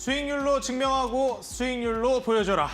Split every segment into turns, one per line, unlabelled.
수익률로 증명하고 수익률로 보여줘라.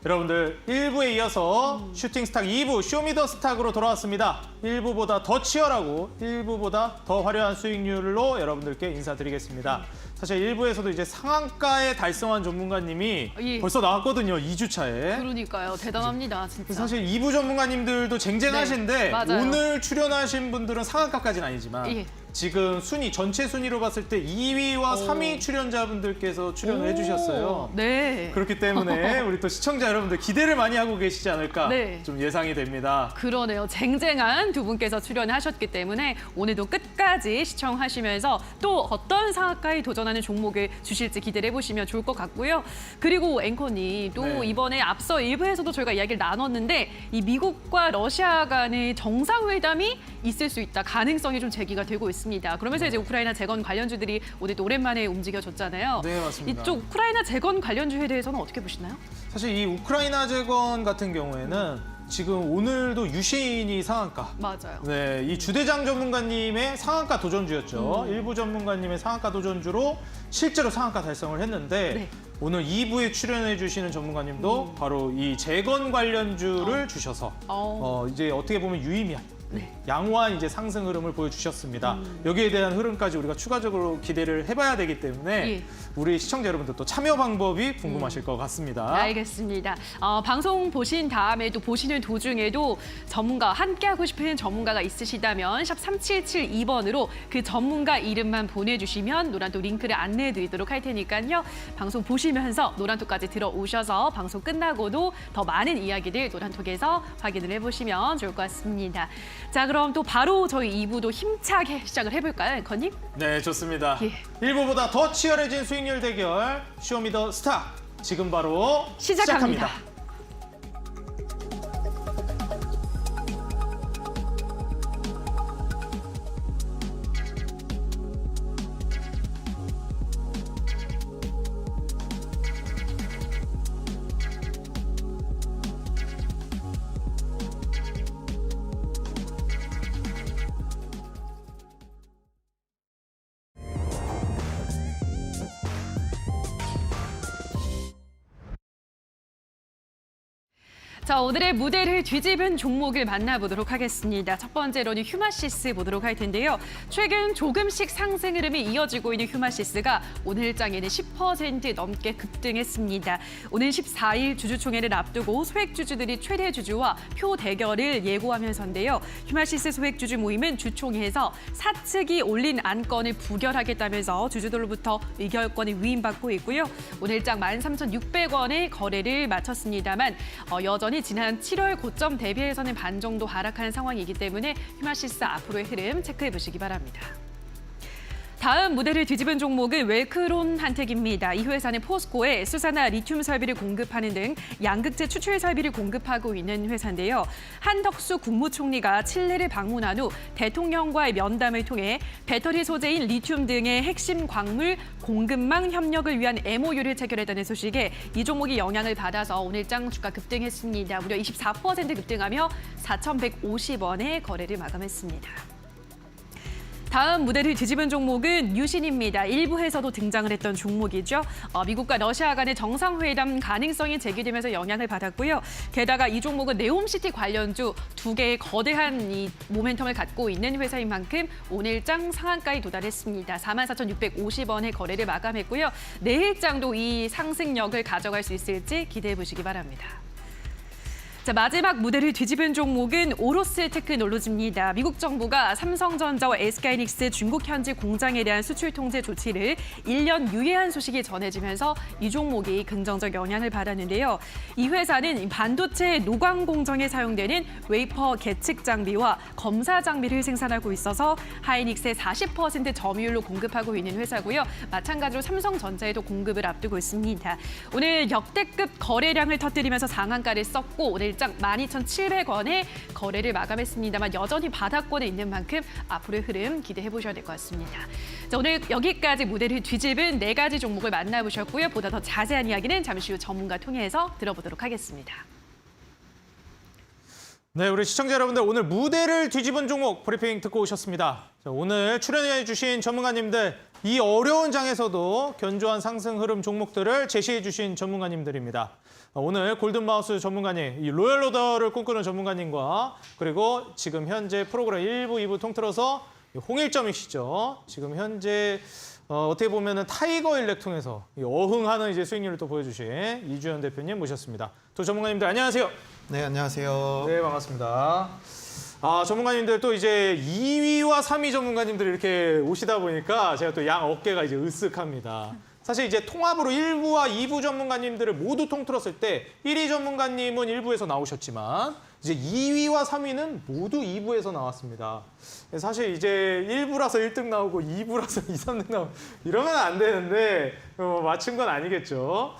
여러분들 1부에 이어서 슈팅스탁 2부 쇼미더스탁으로 돌아왔습니다. 1부보다 더 치열하고 1부보다 더 화려한 수익률로 여러분들께 인사드리겠습니다. 사실 1부에서도 이제 상한가에 달성한 전문가님이 벌써 나왔거든요. 2주차에.
그러니까요. 대단합니다. 진짜.
사실 2부 전문가님들도 쟁쟁하신데
맞아요.
오늘 출연하신 분들은 상한가까지는 아니지만 지금 순위, 전체 순위로 봤을 때 2위와 3위 출연자분들께서 출연을 해주셨어요.
네.
그렇기 때문에 우리 또 시청자 여러분들 기대를 많이 하고 계시지 않을까 좀 예상이 됩니다.
그러네요. 쟁쟁한 두 분께서 출연하셨기 때문에 오늘도 끝까지 시청하시면서 또 어떤 상한가에 도전하는 종목을 주실지 기대를 해보시면 좋을 것 같고요. 그리고 앵커님 또 이번에 앞서 1부에서도 저희가 이야기를 나눴는데 이 미국과 러시아 간의 정상회담이 있을 수 있다. 가능성이 좀 제기가 되고 있습니다. 그러면서 이제 우크라이나 재건 관련주들이 오늘 또 오랜만에 움직여졌잖아요.
네, 맞습니다.
이쪽 우크라이나 재건 관련주에 대해서는 어떻게 보시나요?
사실 이 우크라이나 재건 같은 경우에는 지금 오늘도 유시인이 상한가.
맞아요.
네, 이 주대장 전문가님의 상한가 도전주였죠. 일부 전문가님의 상한가 도전주로 실제로 상한가 달성을 했는데 오늘 2부에 출연해 주시는 전문가님도 바로 이 재건 관련주를 주셔서 이제 어떻게 보면 유의미한 양호한 이제 상승 흐름을 보여주셨습니다. 여기에 대한 흐름까지 우리가 추가적으로 기대를 해봐야 되기 때문에 우리 시청자 여러분들도 참여 방법이 궁금하실 것 같습니다.
알겠습니다. 방송 보신 다음에 또 보시는 도중에도 전문가 함께하고 싶은 전문가가 있으시다면 샵 3772번으로 그 전문가 이름만 보내주시면 노란톡 링크를 안내해드리도록 할 테니까요. 방송 보시면서 노란톡까지 들어오셔서 방송 끝나고도 더 많은 이야기들 노란톡에서 확인을 해보시면 좋을 것 같습니다. 자, 그럼 또 바로 저희 2부도 힘차게 시작을 해볼까요, 앵커님?
네, 좋습니다. 1부보다 더 치열해진 수익률 대결 쇼미더 스타 지금 바로 시작합니다.
자, 오늘의 무대를 뒤집은 종목을 만나보도록 하겠습니다. 첫 번째로는 휴마시스 보도록 할 텐데요. 최근 조금씩 상승 흐름이 이어지고 있는 휴마시스가 오늘장에는 10% 넘게 급등했습니다. 오늘 14일 주주총회를 앞두고 소액주주들이 최대 주주와 표 대결을 예고하면서인데요. 휴마시스 소액주주 모임은 주총회에서 사측이 올린 안건을 부결하겠다면서 주주들로부터 의결권을 위임받고 있고요. 오늘장 13,600원의 거래를 마쳤습니다만 여전히 지난 7월 고점 대비해서는 반 정도 하락한 상황이기 때문에 휴마시스 앞으로의 흐름 체크해 보시기 바랍니다. 다음 무대를 뒤집은 종목은 웰크론 한텍입니다. 이 회사는 포스코에 수산화 리튬 설비를 공급하는 등 양극재 추출 설비를 공급하고 있는 회사인데요. 한덕수 국무총리가 칠레를 방문한 후 대통령과의 면담을 통해 배터리 소재인 리튬 등의 핵심 광물 공급망 협력을 위한 MOU를 체결했다는 소식에 이 종목이 영향을 받아서 오늘장 주가 급등했습니다. 무려 24% 급등하며 4,150원에 거래를 마감했습니다. 다음 무대를 뒤집은 종목은 유신입니다. 1부에서도 등장을 했던 종목이죠. 미국과 러시아 간의 정상회담 가능성이 제기되면서 영향을 받았고요. 게다가 이 종목은 네옴시티 관련주 두 개의 거대한 이 모멘텀을 갖고 있는 회사인 만큼 오늘장 상한가에 도달했습니다. 44,650원의 거래를 마감했고요. 내일장도 이 상승력을 가져갈 수 있을지 기대해 보시기 바랍니다. 자, 마지막 무대를 뒤집은 종목은 오로스 테크놀로지입니다. 미국 정부가 삼성전자와 SK하이닉스 중국 현지 공장에 대한 수출 통제 조치를 1년 유예한 소식이 전해지면서 이 종목이 긍정적 영향을 받았는데요. 이 회사는 반도체 노광 공정에 사용되는 웨이퍼 계측 장비와 검사 장비를 생산하고 있어서 하이닉스의 40% 점유율로 공급하고 있는 회사고요. 마찬가지로 삼성전자에도 공급을 앞두고 있습니다. 오늘 역대급 거래량을 터뜨리면서 상한가를 썼고 오늘 장 12,700원에 거래를 마감했습니다만 여전히 바닥권에 있는 만큼 앞으로의 흐름 기대해 보셔야 될 것 같습니다. 자, 오늘 여기까지 무대를 뒤집은 4가지 종목을 만나보셨고요. 보다 더 자세한 이야기는 잠시 후 전문가 통해서 들어보도록 하겠습니다.
네, 우리 시청자 여러분들 오늘 무대를 뒤집은 종목 브리핑 듣고 오셨습니다. 자, 오늘 출연해 주신 전문가님들 이 어려운 장에서도 견조한 상승 흐름 종목들을 제시해 주신 전문가님들입니다. 오늘 골든마우스 전문가님, 이 로열로더를 꿈꾸는 전문가님과 그리고 지금 현재 프로그램 1부, 2부 통틀어서 홍일점이시죠. 지금 현재 어떻게 보면은 타이거 일렉 통해서 어흥하는 이제 수익률을 또 보여주신 이주연 대표님 모셨습니다. 두 전문가님들 안녕하세요.
네, 안녕하세요.
네, 반갑습니다. 전문가님들 또 이제 2위와 3위 전문가님들이 이렇게 오시다 보니까 제가 또 양 어깨가 이제 으쓱합니다. 사실 이제 통합으로 1부와 2부 전문가님들을 모두 통틀었을 때 1위 전문가님은 1부에서 나오셨지만 이제 2위와 3위는 모두 2부에서 나왔습니다. 사실 이제 1부라서 1등 나오고 2부라서 2, 3등 나오고 이러면 안 되는데 맞춘 건 아니겠죠.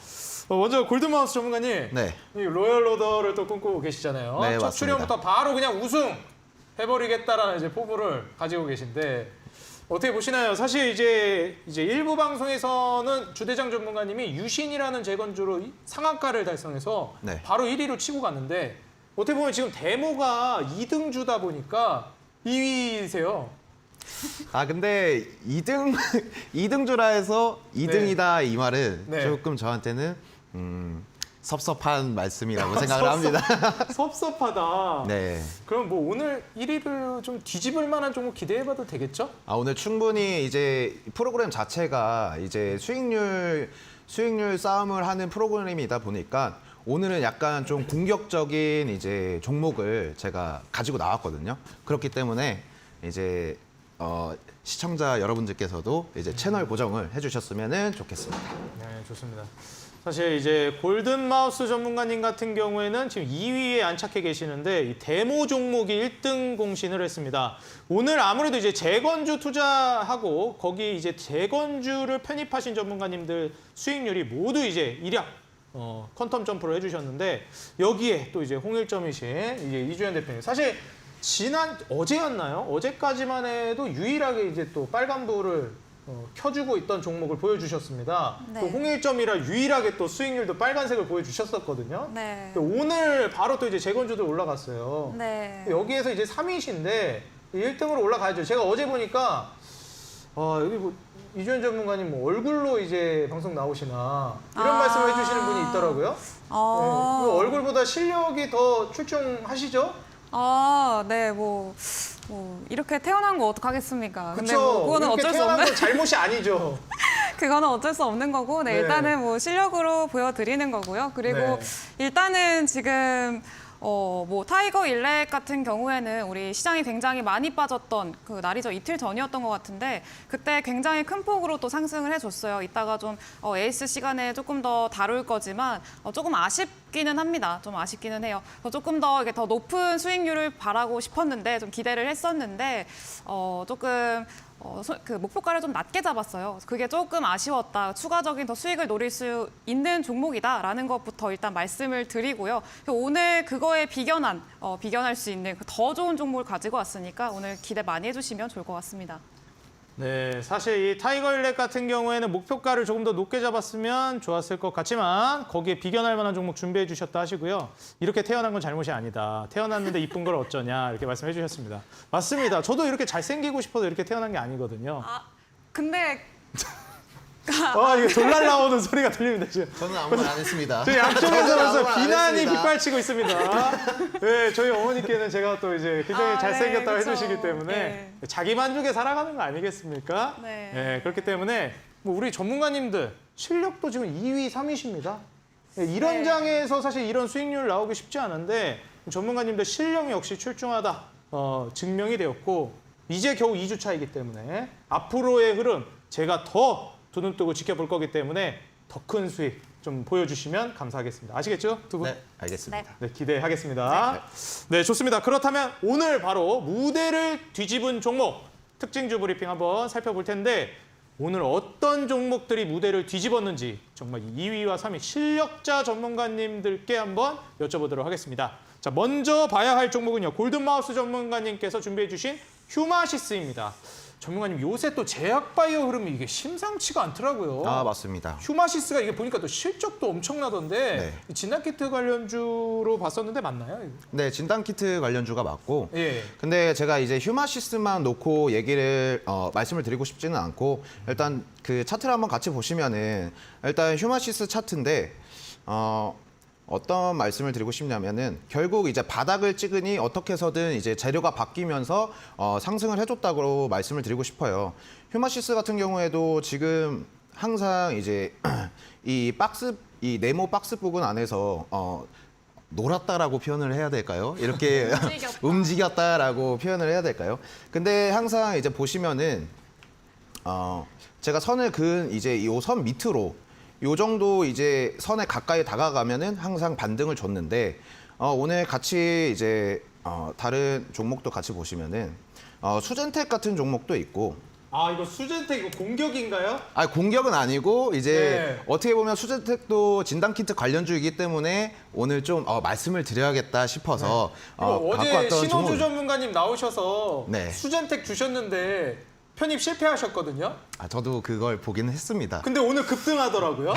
먼저 골든마우스 전문가님,
네.
이 로열로더를 또 꿈꾸고 계시잖아요.
네,
첫
맞습니다.
출연부터 바로 그냥 우승 해버리겠다라는 이제 포부를 가지고 계신데 어떻게 보시나요? 사실 이제 일부 방송에서는 주대장 전문가님이 유신이라는 재건주로 상한가를 달성해서
네.
바로 1위로 치고 갔는데 어떻게 보면 지금 데모가 2등주다 보니까 2위세요.
근데 2등주라 해서 2등이다 이 말은
네.
조금 저한테는 섭섭한 말씀이라고 생각을 합니다.
섭섭하다.
네.
그럼 뭐 오늘 1위를 좀 뒤집을 만한 종목 기대해봐도 되겠죠?
오늘 충분히 이제 프로그램 자체가 이제 수익률 싸움을 하는 프로그램이다 보니까 오늘은 약간 좀 공격적인 이제 종목을 제가 가지고 나왔거든요. 그렇기 때문에 이제 시청자 여러분들께서도 이제 채널 고정을 해주셨으면 좋겠습니다.
네, 좋습니다. 사실 이제 골든마우스 전문가님 같은 경우에는 지금 2위에 안착해 계시는데 이 데모 종목이 1등 공신을 했습니다. 오늘 아무래도 이제 재건주 투자하고 거기 이제 재건주를 편입하신 전문가님들 수익률이 모두 이제 일약 퀀텀 점프를 해주셨는데 여기에 또 이제 홍일점이신 이제 이주연 대표님. 사실 어제였나요? 어제까지만 해도 유일하게 이제 또 빨간불을 켜주고 있던 종목을 보여주셨습니다.
네.
또 홍일점이라 유일하게 또 수익률도 빨간색을 보여주셨었거든요.
네.
오늘 바로 또 이제 재건주들 올라갔어요.
네.
여기에서 이제 3위신데 1등으로 올라가야죠. 제가 어제 보니까 여기 뭐 이주연 전문가님 뭐 얼굴로 이제 방송 나오시나 이런 말씀을 해주시는 분이 있더라고요. 네. 그 얼굴보다 실력이 더 출중하시죠?
네, 뭐 이렇게 태어난 거 어떡하겠습니까? 근데
그쵸?
뭐 그거는
이렇게
어쩔 수
태어난
없는
건 잘못이 아니죠.
그거는 어쩔 수 없는 거고, 네,
네.
일단은 뭐 실력으로 보여드리는 거고요. 그리고
네.
일단은 지금 뭐 타이거 일렉 같은 경우에는 우리 시장이 굉장히 많이 빠졌던 그 날이죠. 이틀 전이었던 것 같은데 그때 굉장히 큰 폭으로 또 상승을 해줬어요. 이따가 좀 에이스 시간에 조금 더 다룰 거지만 조금 아쉽기는 합니다. 좀 아쉽기는 해요. 조금 더 이게 더 높은 수익률을 바라고 싶었는데 좀 기대를 했었는데 조금 그 목표가를 좀 낮게 잡았어요. 그게 조금 아쉬웠다. 추가적인 더 수익을 노릴 수 있는 종목이다라는 것부터 일단 말씀을 드리고요. 오늘 그거에 비견할 수 있는 더 좋은 종목을 가지고 왔으니까 오늘 기대 많이 해주시면 좋을 것 같습니다.
네, 사실 이 타이거 일렉 같은 경우에는 목표가를 조금 더 높게 잡았으면 좋았을 것 같지만 거기에 비견할 만한 종목 준비해 주셨다 하시고요. 이렇게 태어난 건 잘못이 아니다. 태어났는데 이쁜 걸 어쩌냐 이렇게 말씀해 주셨습니다. 맞습니다. 저도 이렇게 잘생기고 싶어서 이렇게 태어난 게 아니거든요.
근데
이거 돌날 나오는 소리가 들립니다 지금.
저는 아무 말 안 했습니다.
저희 양쪽에서
저는 아무
벌써
말안
비난이
했습니다.
빗발치고 있습니다. 네, 저희 어머니께는 제가 또 이제 굉장히
네,
잘생겼다고
그쵸.
해주시기 때문에
네.
자기 만족에 살아가는 거 아니겠습니까?
네.
그렇기 때문에 뭐 우리 전문가님들 실력도 지금 2위, 3위십니다. 이런
네.
장에서 사실 이런 수익률 나오기 쉽지 않은데 전문가님들 실력이 역시 출중하다 증명이 되었고 이제 겨우 2주 차이기 때문에 앞으로의 흐름 제가 더 두 눈 뜨고 지켜볼 거기 때문에 더 큰 수익 좀 보여주시면 감사하겠습니다. 아시겠죠? 두 분?
네, 알겠습니다.
네, 기대하겠습니다. 네, 좋습니다. 그렇다면 오늘 바로 무대를 뒤집은 종목 특징주 브리핑 한번 살펴볼 텐데 오늘 어떤 종목들이 무대를 뒤집었는지 정말 2위와 3위 실력자 전문가님들께 한번 여쭤보도록 하겠습니다. 자, 먼저 봐야 할 종목은요. 골든마우스 전문가님께서 준비해 주신 휴마시스입니다. 전문가님 요새 또 제약바이오 흐름이 이게 심상치가 않더라고요.
아, 맞습니다.
휴마시스가 이게 보니까 또 실적도 엄청나던데
네.
이 진단키트 관련주로 봤었는데 맞나요? 이거?
네, 진단키트 관련주가 맞고
예.
근데 제가 이제 휴마시스만 놓고 얘기를 말씀을 드리고 싶지는 않고 일단 그 차트를 한번 같이 보시면은 일단 휴마시스 차트인데 어떤 말씀을 드리고 싶냐면은 결국 이제 바닥을 찍으니 어떻게 해서든 이제 재료가 바뀌면서 상승을 해줬다고 말씀을 드리고 싶어요. 휴마시스 같은 경우에도 지금 항상 이제 이 네모 박스 부분 안에서 놀았다라고 표현을 해야 될까요? 이렇게 움직였다라고 표현을 해야 될까요? 근데 항상 이제 보시면은 제가 선을 그은 이제 이 선 밑으로 요 정도 이제 선에 가까이 다가가면은 항상 반등을 줬는데 오늘 같이 이제 다른 종목도 같이 보시면은 수젠텍 같은 종목도 있고
아 이거 수젠텍 이거 공격인가요?
아 공격은 아니고 이제
네.
어떻게 보면 수젠텍도 진단키트 관련주이기 때문에 오늘 좀 말씀을 드려야겠다 싶어서
이거
갖고
어제
왔던
신호주
종목.
전문가님 나오셔서
네.
수젠텍 주셨는데 편입 실패하셨거든요.
저도 그걸 보기는 했습니다.
근데 오늘 급등하더라고요.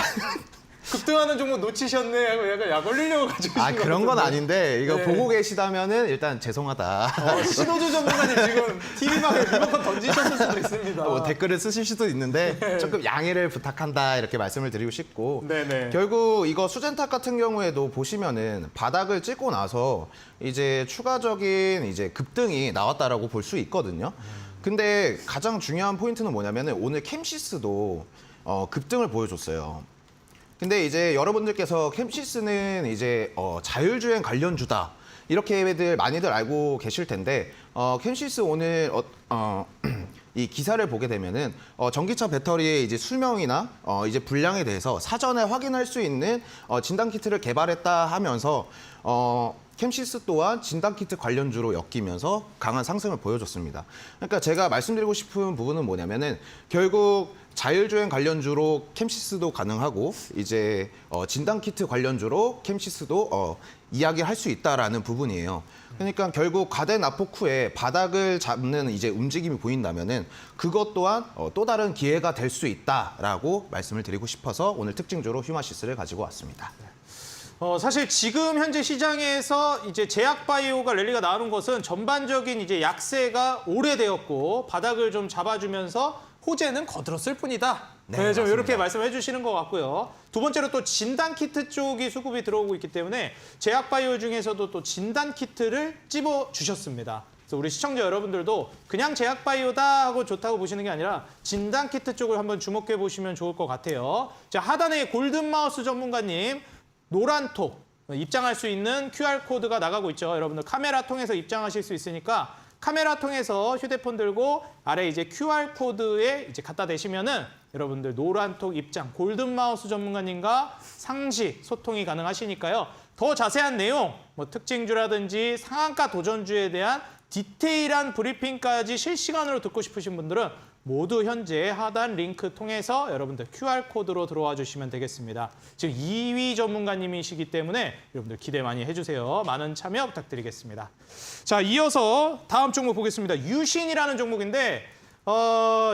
급등하는 종목 놓치셨네 하고 약간 약 올리려고 가지고
그런 건 아닌데 이거
네.
보고 계시다면은 일단 죄송하다.
신호주 전문가님 지금 TV방에 리모컨 던지셨을 수도 있습니다.
뭐 댓글을 쓰실 수도 있는데 조금 양해를 부탁한다 이렇게 말씀을 드리고 싶고
네네.
결국 이거 수젠탁 같은 경우에도 보시면은 바닥을 찍고 나서 이제 추가적인 이제 급등이 나왔다라고 볼 수 있거든요. 근데 가장 중요한 포인트는 뭐냐면은 오늘 캠시스도 급등을 보여줬어요. 근데 이제 여러분들께서 캠시스는 이제 자율주행 관련주다 이렇게들 많이들 알고 계실 텐데 캠시스 오늘 이 기사를 보게 되면은 전기차 배터리의 이제 수명이나 이제 불량에 대해서 사전에 확인할 수 있는 진단 키트를 개발했다 하면서 캠시스 또한 진단키트 관련주로 엮이면서 강한 상승을 보여줬습니다. 그러니까 제가 말씀드리고 싶은 부분은 뭐냐면은 결국 자율주행 관련주로 캠시스도 가능하고 이제 진단키트 관련주로 캠시스도 이야기할 수 있다라는 부분이에요. 그러니까 결국 가덴 아포크에 바닥을 잡는 이제 움직임이 보인다면은 그것 또한 또 다른 기회가 될 수 있다라고 말씀을 드리고 싶어서 오늘 특징주로 휴마시스를 가지고 왔습니다.
사실 지금 현재 시장에서 이제 제약바이오가 랠리가 나오는 것은 전반적인 이제 약세가 오래되었고 바닥을 좀 잡아주면서 호재는 거들었을 뿐이다.
네,
좀
맞습니다.
이렇게 말씀해 주시는 것 같고요. 두 번째로 또 진단키트 쪽이 수급이 들어오고 있기 때문에 제약바이오 중에서도 또 진단키트를 찝어주셨습니다. 그래서 우리 시청자 여러분들도 그냥 제약바이오다 하고 좋다고 보시는 게 아니라 진단키트 쪽을 한번 주목해 보시면 좋을 것 같아요. 자, 하단에 골든마우스 전문가님 노란톡 입장할 수 있는 QR코드가 나가고 있죠. 여러분들 카메라 통해서 입장하실 수 있으니까 카메라 통해서 휴대폰 들고 아래 이제 QR코드에 이제 갖다 대시면은 여러분들 노란톡 입장 골든마우스 전문가님과 상시 소통이 가능하시니까요. 더 자세한 내용, 뭐 특징주라든지 상한가 도전주에 대한 디테일한 브리핑까지 실시간으로 듣고 싶으신 분들은 모두 현재 하단 링크 통해서 여러분들 QR코드로 들어와 주시면 되겠습니다. 지금 2위 전문가님이시기 때문에 여러분들 기대 많이 해주세요. 많은 참여 부탁드리겠습니다. 자, 이어서 다음 종목 보겠습니다. 유신이라는 종목인데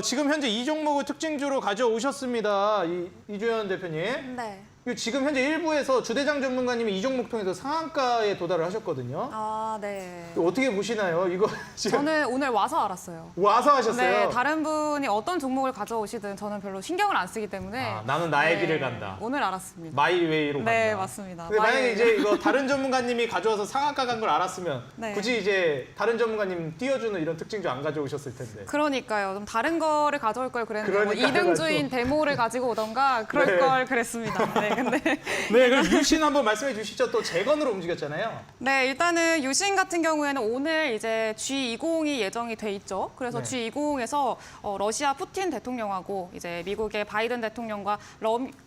지금 현재 이 종목을 특징주로 가져오셨습니다. 이주연 대표님.
네.
지금 현재 일부에서 주대장 전문가님이 이 종목 통해서 상한가에 도달을 하셨거든요.
아, 네.
어떻게 보시나요? 이거 지금
저는 오늘 와서 알았어요.
와서 하셨어요?
네, 다른 분이 어떤 종목을 가져오시든 저는 별로 신경을 안 쓰기 때문에
나는 나의 길을 간다.
오늘 알았습니다.
마이웨이로 간다.
네, 맞습니다.
근데 만약에
마이웨이.
이제 이거 다른 전문가님이 가져와서 상한가 간 걸 알았으면
네.
굳이 이제 다른 전문가님 띄워주는 이런 특징주 안 가져오셨을 텐데.
그러니까요. 좀 다른 거를 가져올 걸 그랬는데 뭐
그러니까요.
2등주인 데모를 가지고 오던가 그럴
네.
걸 그랬습니다. 네, 근데
네, 그럼 유신 한번 말씀해 주시죠. 또 재건으로 움직였잖아요.
네, 일단은 유신 같은 경우에는 오늘 이제 G20이 예정이 돼 있죠. 그래서
네.
G20에서 러시아 푸틴 대통령하고 이제 미국의 바이든 대통령과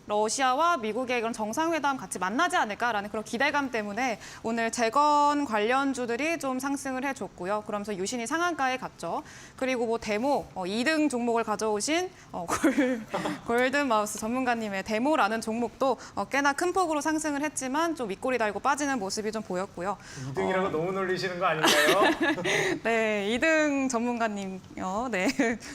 러시아와 미국의 그런 정상회담 같이 만나지 않을까라는 그런 기대감 때문에 오늘 재건 관련주들이 좀 상승을 해줬고요. 그러면서 유신이 상한가에 갔죠. 그리고 뭐 데모 2등 종목을 가져오신 골든마우스 전문가님의 데모라는 종목도 꽤나 큰 폭으로 상승을 했지만 좀 윗골이 달고 빠지는 모습이 좀 보였고요.
2등이라고 너무 놀리시는 거 아닌가요?
네, 2등 전문가님, 네,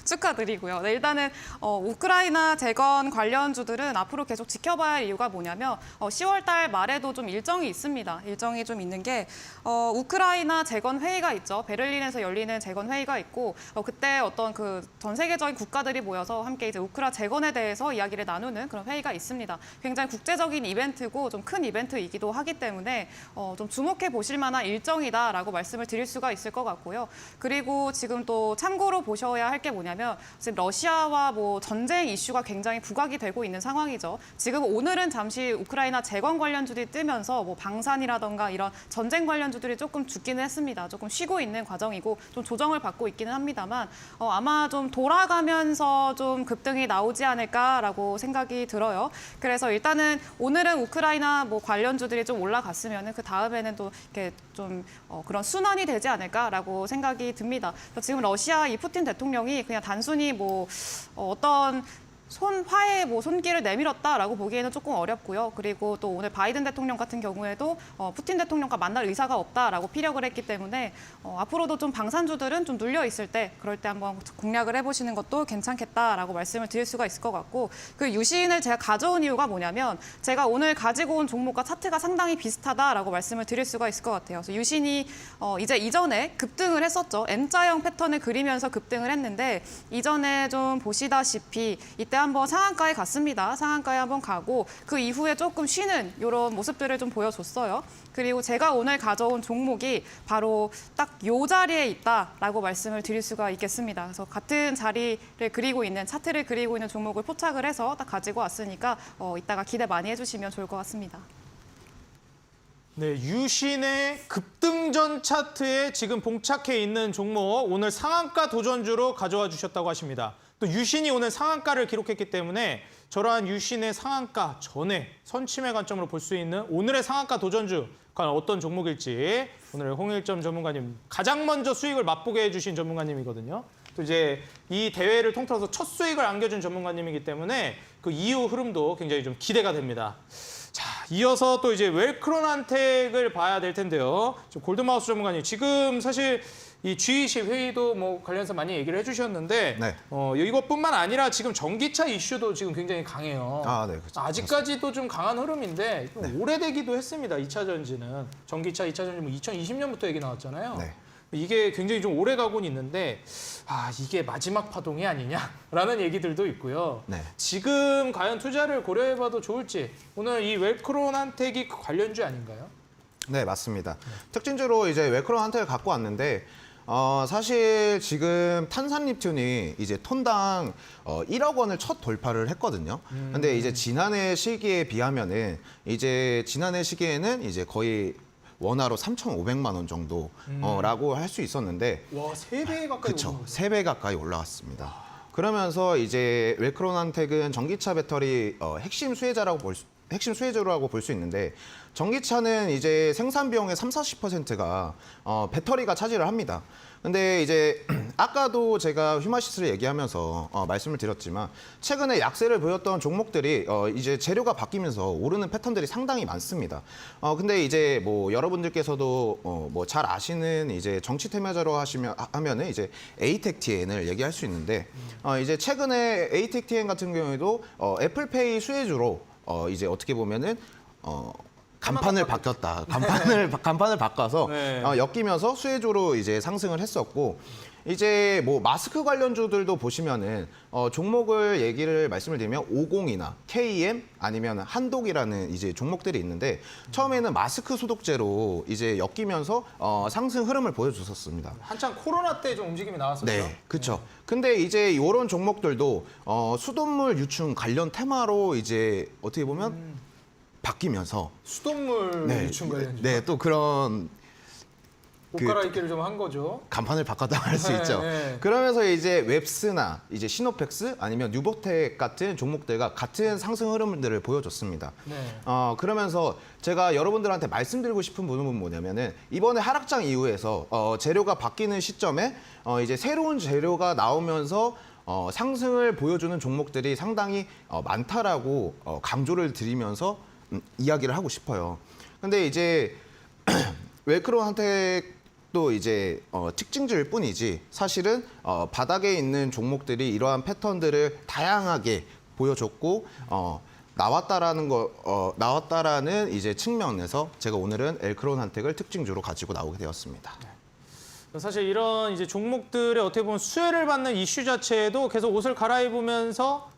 축하드리고요. 네, 일단은 우크라이나 재건 관련주들은 앞으로 계속 지켜봐야 할 이유가 뭐냐면 10월 달 말에도 좀 일정이 있습니다. 일정이 좀 있는 게 우크라이나 재건 회의가 있죠. 베를린에서 열리는 재건 회의가 있고 그때 어떤 그 전 세계적인 국가들이 모여서 함께 이제 우크라 재건에 대해서 이야기를 나누는 그런 회의가 있습니다. 굉장히 국제적인 이벤트고 좀 큰 이벤트이기도 하기 때문에 좀 주목해 보실 만한 일정이다라고 말씀을 드릴 수가 있을 것 같고요. 그리고 지금 또 참고로 보셔야 할 게 뭐냐면 지금 러시아와 뭐 전쟁 이슈가 굉장히 부각이 되고 있는 상황이죠. 지금 오늘은 잠시 우크라이나 재건 관련주들이 뜨면서 뭐 방산이라던가 이런 전쟁 관련주들이 조금 죽기는 했습니다. 조금 쉬고 있는 과정이고 좀 조정을 받고 있기는 합니다만 아마 좀 돌아가면서 좀 급등이 나오지 않을까라고 생각이 들어요. 그래서 일단은 오늘은 우크라이나 뭐 관련주들이 좀 올라갔으면은 그 다음에는 또 이렇게 좀 그런 순환이 되지 않을까라고 생각이 듭니다. 지금 러시아 이 푸틴 대통령이 그냥 단순히 뭐 어떤 화해 손길을 내밀었다라고 보기에는 조금 어렵고요. 그리고 또 오늘 바이든 대통령 같은 경우에도 푸틴 대통령과 만날 의사가 없다라고 피력을 했기 때문에 앞으로도 좀 방산주들은 좀 눌려 있을 때 그럴 때 한번 공략을 해보시는 것도 괜찮겠다라고 말씀을 드릴 수가 있을 것 같고 그 유신을 제가 가져온 이유가 뭐냐면 제가 오늘 가지고 온 종목과 차트가 상당히 비슷하다라고 말씀을 드릴 수가 있을 것 같아요. 그래서 유신이 이제 이전에 급등을 했었죠. M자형 패턴을 그리면서 급등을 했는데 이전에 좀 보시다시피 이때 한번 상한가에 갔습니다. 상한가에 한번 가고 그 이후에 조금 쉬는 이런 모습들을 좀 보여줬어요. 그리고 제가 오늘 가져온 종목이 바로 딱 요 자리에 있다라고 말씀을 드릴 수가 있겠습니다. 그래서 같은 자리를 그리고 있는 차트를 그리고 있는 종목을 포착을 해서 딱 가지고 왔으니까 이따가 기대 많이 해주시면 좋을 것 같습니다.
네, 유신의 급등전 차트에 지금 봉착해 있는 종목 오늘 상한가 도전주로 가져와 주셨다고 하십니다. 또 유신이 오늘 상한가를 기록했기 때문에 저러한 유신의 상한가 전에 선침의 관점으로 볼 수 있는 오늘의 상한가 도전주 과연 어떤 종목일지 오늘 홍일점 전문가님 가장 먼저 수익을 맛보게 해주신 전문가님이거든요. 또 이제 이 대회를 통틀어서 첫 수익을 안겨준 전문가님이기 때문에 그 이후 흐름도 굉장히 좀 기대가 됩니다. 자, 이어서 또 이제 웰크론한텍을 봐야 될 텐데요. 골드마우스 전문가님, 지금 사실 이 G20 회의도 뭐 관련해서 많이 얘기를 해주셨는데
네.
이것뿐만 아니라 지금 전기차 이슈도 지금 굉장히 강해요.
네, 그렇죠.
아직까지도 좀 강한 흐름인데 좀 오래되기도 했습니다. 2차 전지는. 전기차 2차 전지 뭐 2020년부터 얘기 나왔잖아요.
네.
이게 굉장히 좀 오래 가고는 있는데 이게 마지막 파동이 아니냐라는 얘기들도 있고요.
네.
지금 과연 투자를 고려해봐도 좋을지 오늘 이 웰크론한텍이 그 관련주 아닌가요?
네, 맞습니다. 특징주로 이제 웰크론한텍을 갖고 왔는데 사실 지금 탄산리튬이 이제 톤당 1억 원을 첫 돌파를 했거든요. 근데 이제 지난해 시기에 비하면은 이제 지난해 시기에는 이제 거의 원화로 3,500만 원 정도라고 할 수 있었는데
와, 3배 가까이
그렇죠. 3배 가까이 올라갔습니다. 그러면서 이제 웰크론한텍은 전기차 배터리 핵심 수혜자라고 볼 수 있는데 전기차는 이제 생산 비용의 30~40%가 배터리가 차지를 합니다. 근데 이제 아까도 제가 휴마시스를 얘기하면서 말씀을 드렸지만 최근에 약세를 보였던 종목들이 이제 재료가 바뀌면서 오르는 패턴들이 상당히 많습니다. 근데 이제 뭐 여러분들께서도 뭐 잘 아시는 이제 정치 테마저로 하면은 이제 에이텍TN을 얘기할 수 있는데 이제 최근에 에이텍TN 같은 경우에도 애플페이 수혜주로 이제 어떻게 보면은 간판을 바뀌었다. 간판을 바꿔서
네.
엮이면서 수혜주로 이제 상승을 했었고 이제 뭐 마스크 관련주들도 보시면은 종목을 얘기를 말씀을 드리면 50이나 KM 아니면 한독이라는 이제 종목들이 있는데 처음에는 마스크 소독제로 이제 엮이면서 상승 흐름을 보여줬었습니다.
한창 코로나 때 좀 움직임이 나왔었죠.
네, 그렇죠. 근데 이제 이런 종목들도 수돗물 유충 관련 테마로 이제 어떻게 보면 바뀌면서
수돗물 유충 관련주.
네, 또 그런
옷 갈아입기를 좀 한 거죠.
간판을 바꿨다 할 수 있죠.
네.
그러면서 이제 웹스나 이제 시노펙스 아니면 뉴보텍 같은 종목들과 같은 상승 흐름들을 보여줬습니다.
네.
그러면서 제가 여러분들한테 말씀드리고 싶은 부분은 뭐냐면은 이번에 하락장 이후에서 재료가 바뀌는 시점에 이제 새로운 재료가 나오면서 상승을 보여주는 종목들이 상당히 많다라고 강조를 드리면서 이야기를 하고 싶어요. 근데 이제 웰크론한테도 이제 특징주일 뿐이지 사실은 바닥에 있는 종목들이 이러한 패턴들을 다양하게 보여줬고 나왔다라는 이제 측면에서 제가 오늘은 엘크론한텍을 특징주로 가지고 나오게 되었습니다.
사실 이런 이제 종목들의 어떻게 보면 수혜를 받는 이슈 자체도 계속 옷을 갈아입으면서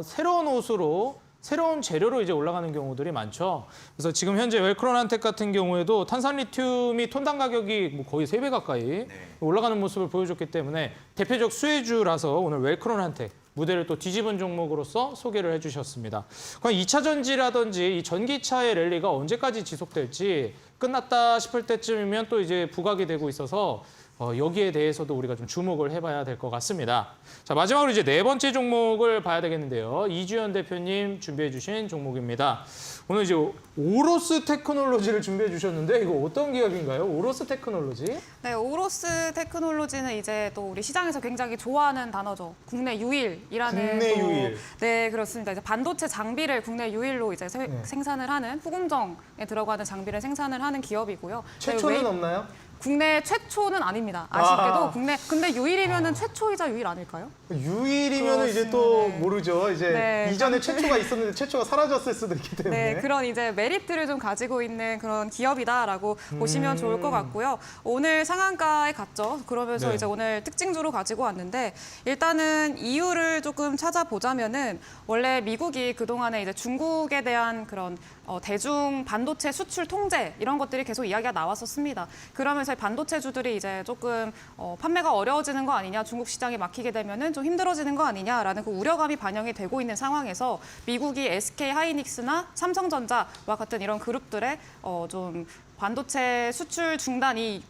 새로운 옷으로 새로운 재료로 이제 올라가는 경우들이 많죠. 그래서 지금 현재 웰크론한텍 같은 경우에도 탄산리튬이 톤당 가격이 뭐 거의 3배 가까이 올라가는 모습을 보여줬기 때문에 대표적 수혜주라서 오늘 웰크론한텍 무대를 또 뒤집은 종목으로서 소개를 해주셨습니다. 그럼 2차 전지라든지 이 전기차의 랠리가 언제까지 지속될지 끝났다 싶을 때쯤이면 또 이제 부각이 되고 있어서 여기에 대해서도 우리가 좀 주목을 해봐야 될 것 같습니다. 자, 마지막으로 이제 네 번째 종목을 봐야 되겠는데요. 이주연 대표님 준비해 주신 종목입니다. 오늘 이제 오로스 테크놀로지를 준비해 주셨는데 이거 어떤 기업인가요? 오로스 테크놀로지?
네, 오로스 테크놀로지는 이제 또 우리 시장에서 굉장히 좋아하는 단어죠. 국내 유일이라는.
국내
또,
유일.
네, 그렇습니다. 이제 반도체 장비를 국내 유일로 이제 생산을 하는 후공정에 들어가는 장비를 생산을 하는 기업이고요.
최초는 없나요?
국내 최초는 아닙니다. 아쉽게도 근데 유일이면은 최초이자 유일 아닐까요?
유일이면 이제 또 모르죠. 이제
네,
이전에 최초가 있었는데 최초가 사라졌을 수도 있기 때문에.
네, 그런 이제 메리트를 좀 가지고 있는 그런 기업이다라고 보시면 좋을 것 같고요. 오늘 상한가에 갔죠. 그러면서
네.
이제 오늘 특징주로 가지고 왔는데 일단은 이유를 조금 찾아보자면은 원래 미국이 그동안에 이제 중국에 대한 그런 대중 반도체 수출 통제 이런 것들이 계속 이야기가 나왔었습니다. 그러면서 반도체주들이 이제 조금 판매가 어려워지는 거 아니냐, 중국 시장에 막히게 되면은 좀 힘들어지는 거 아니냐라는 그 우려감이 반영이 되고 있는 상황에서 미국이 SK 하이닉스나 삼성전자와 같은 이런 그룹들의 좀 반도체 수출 중단이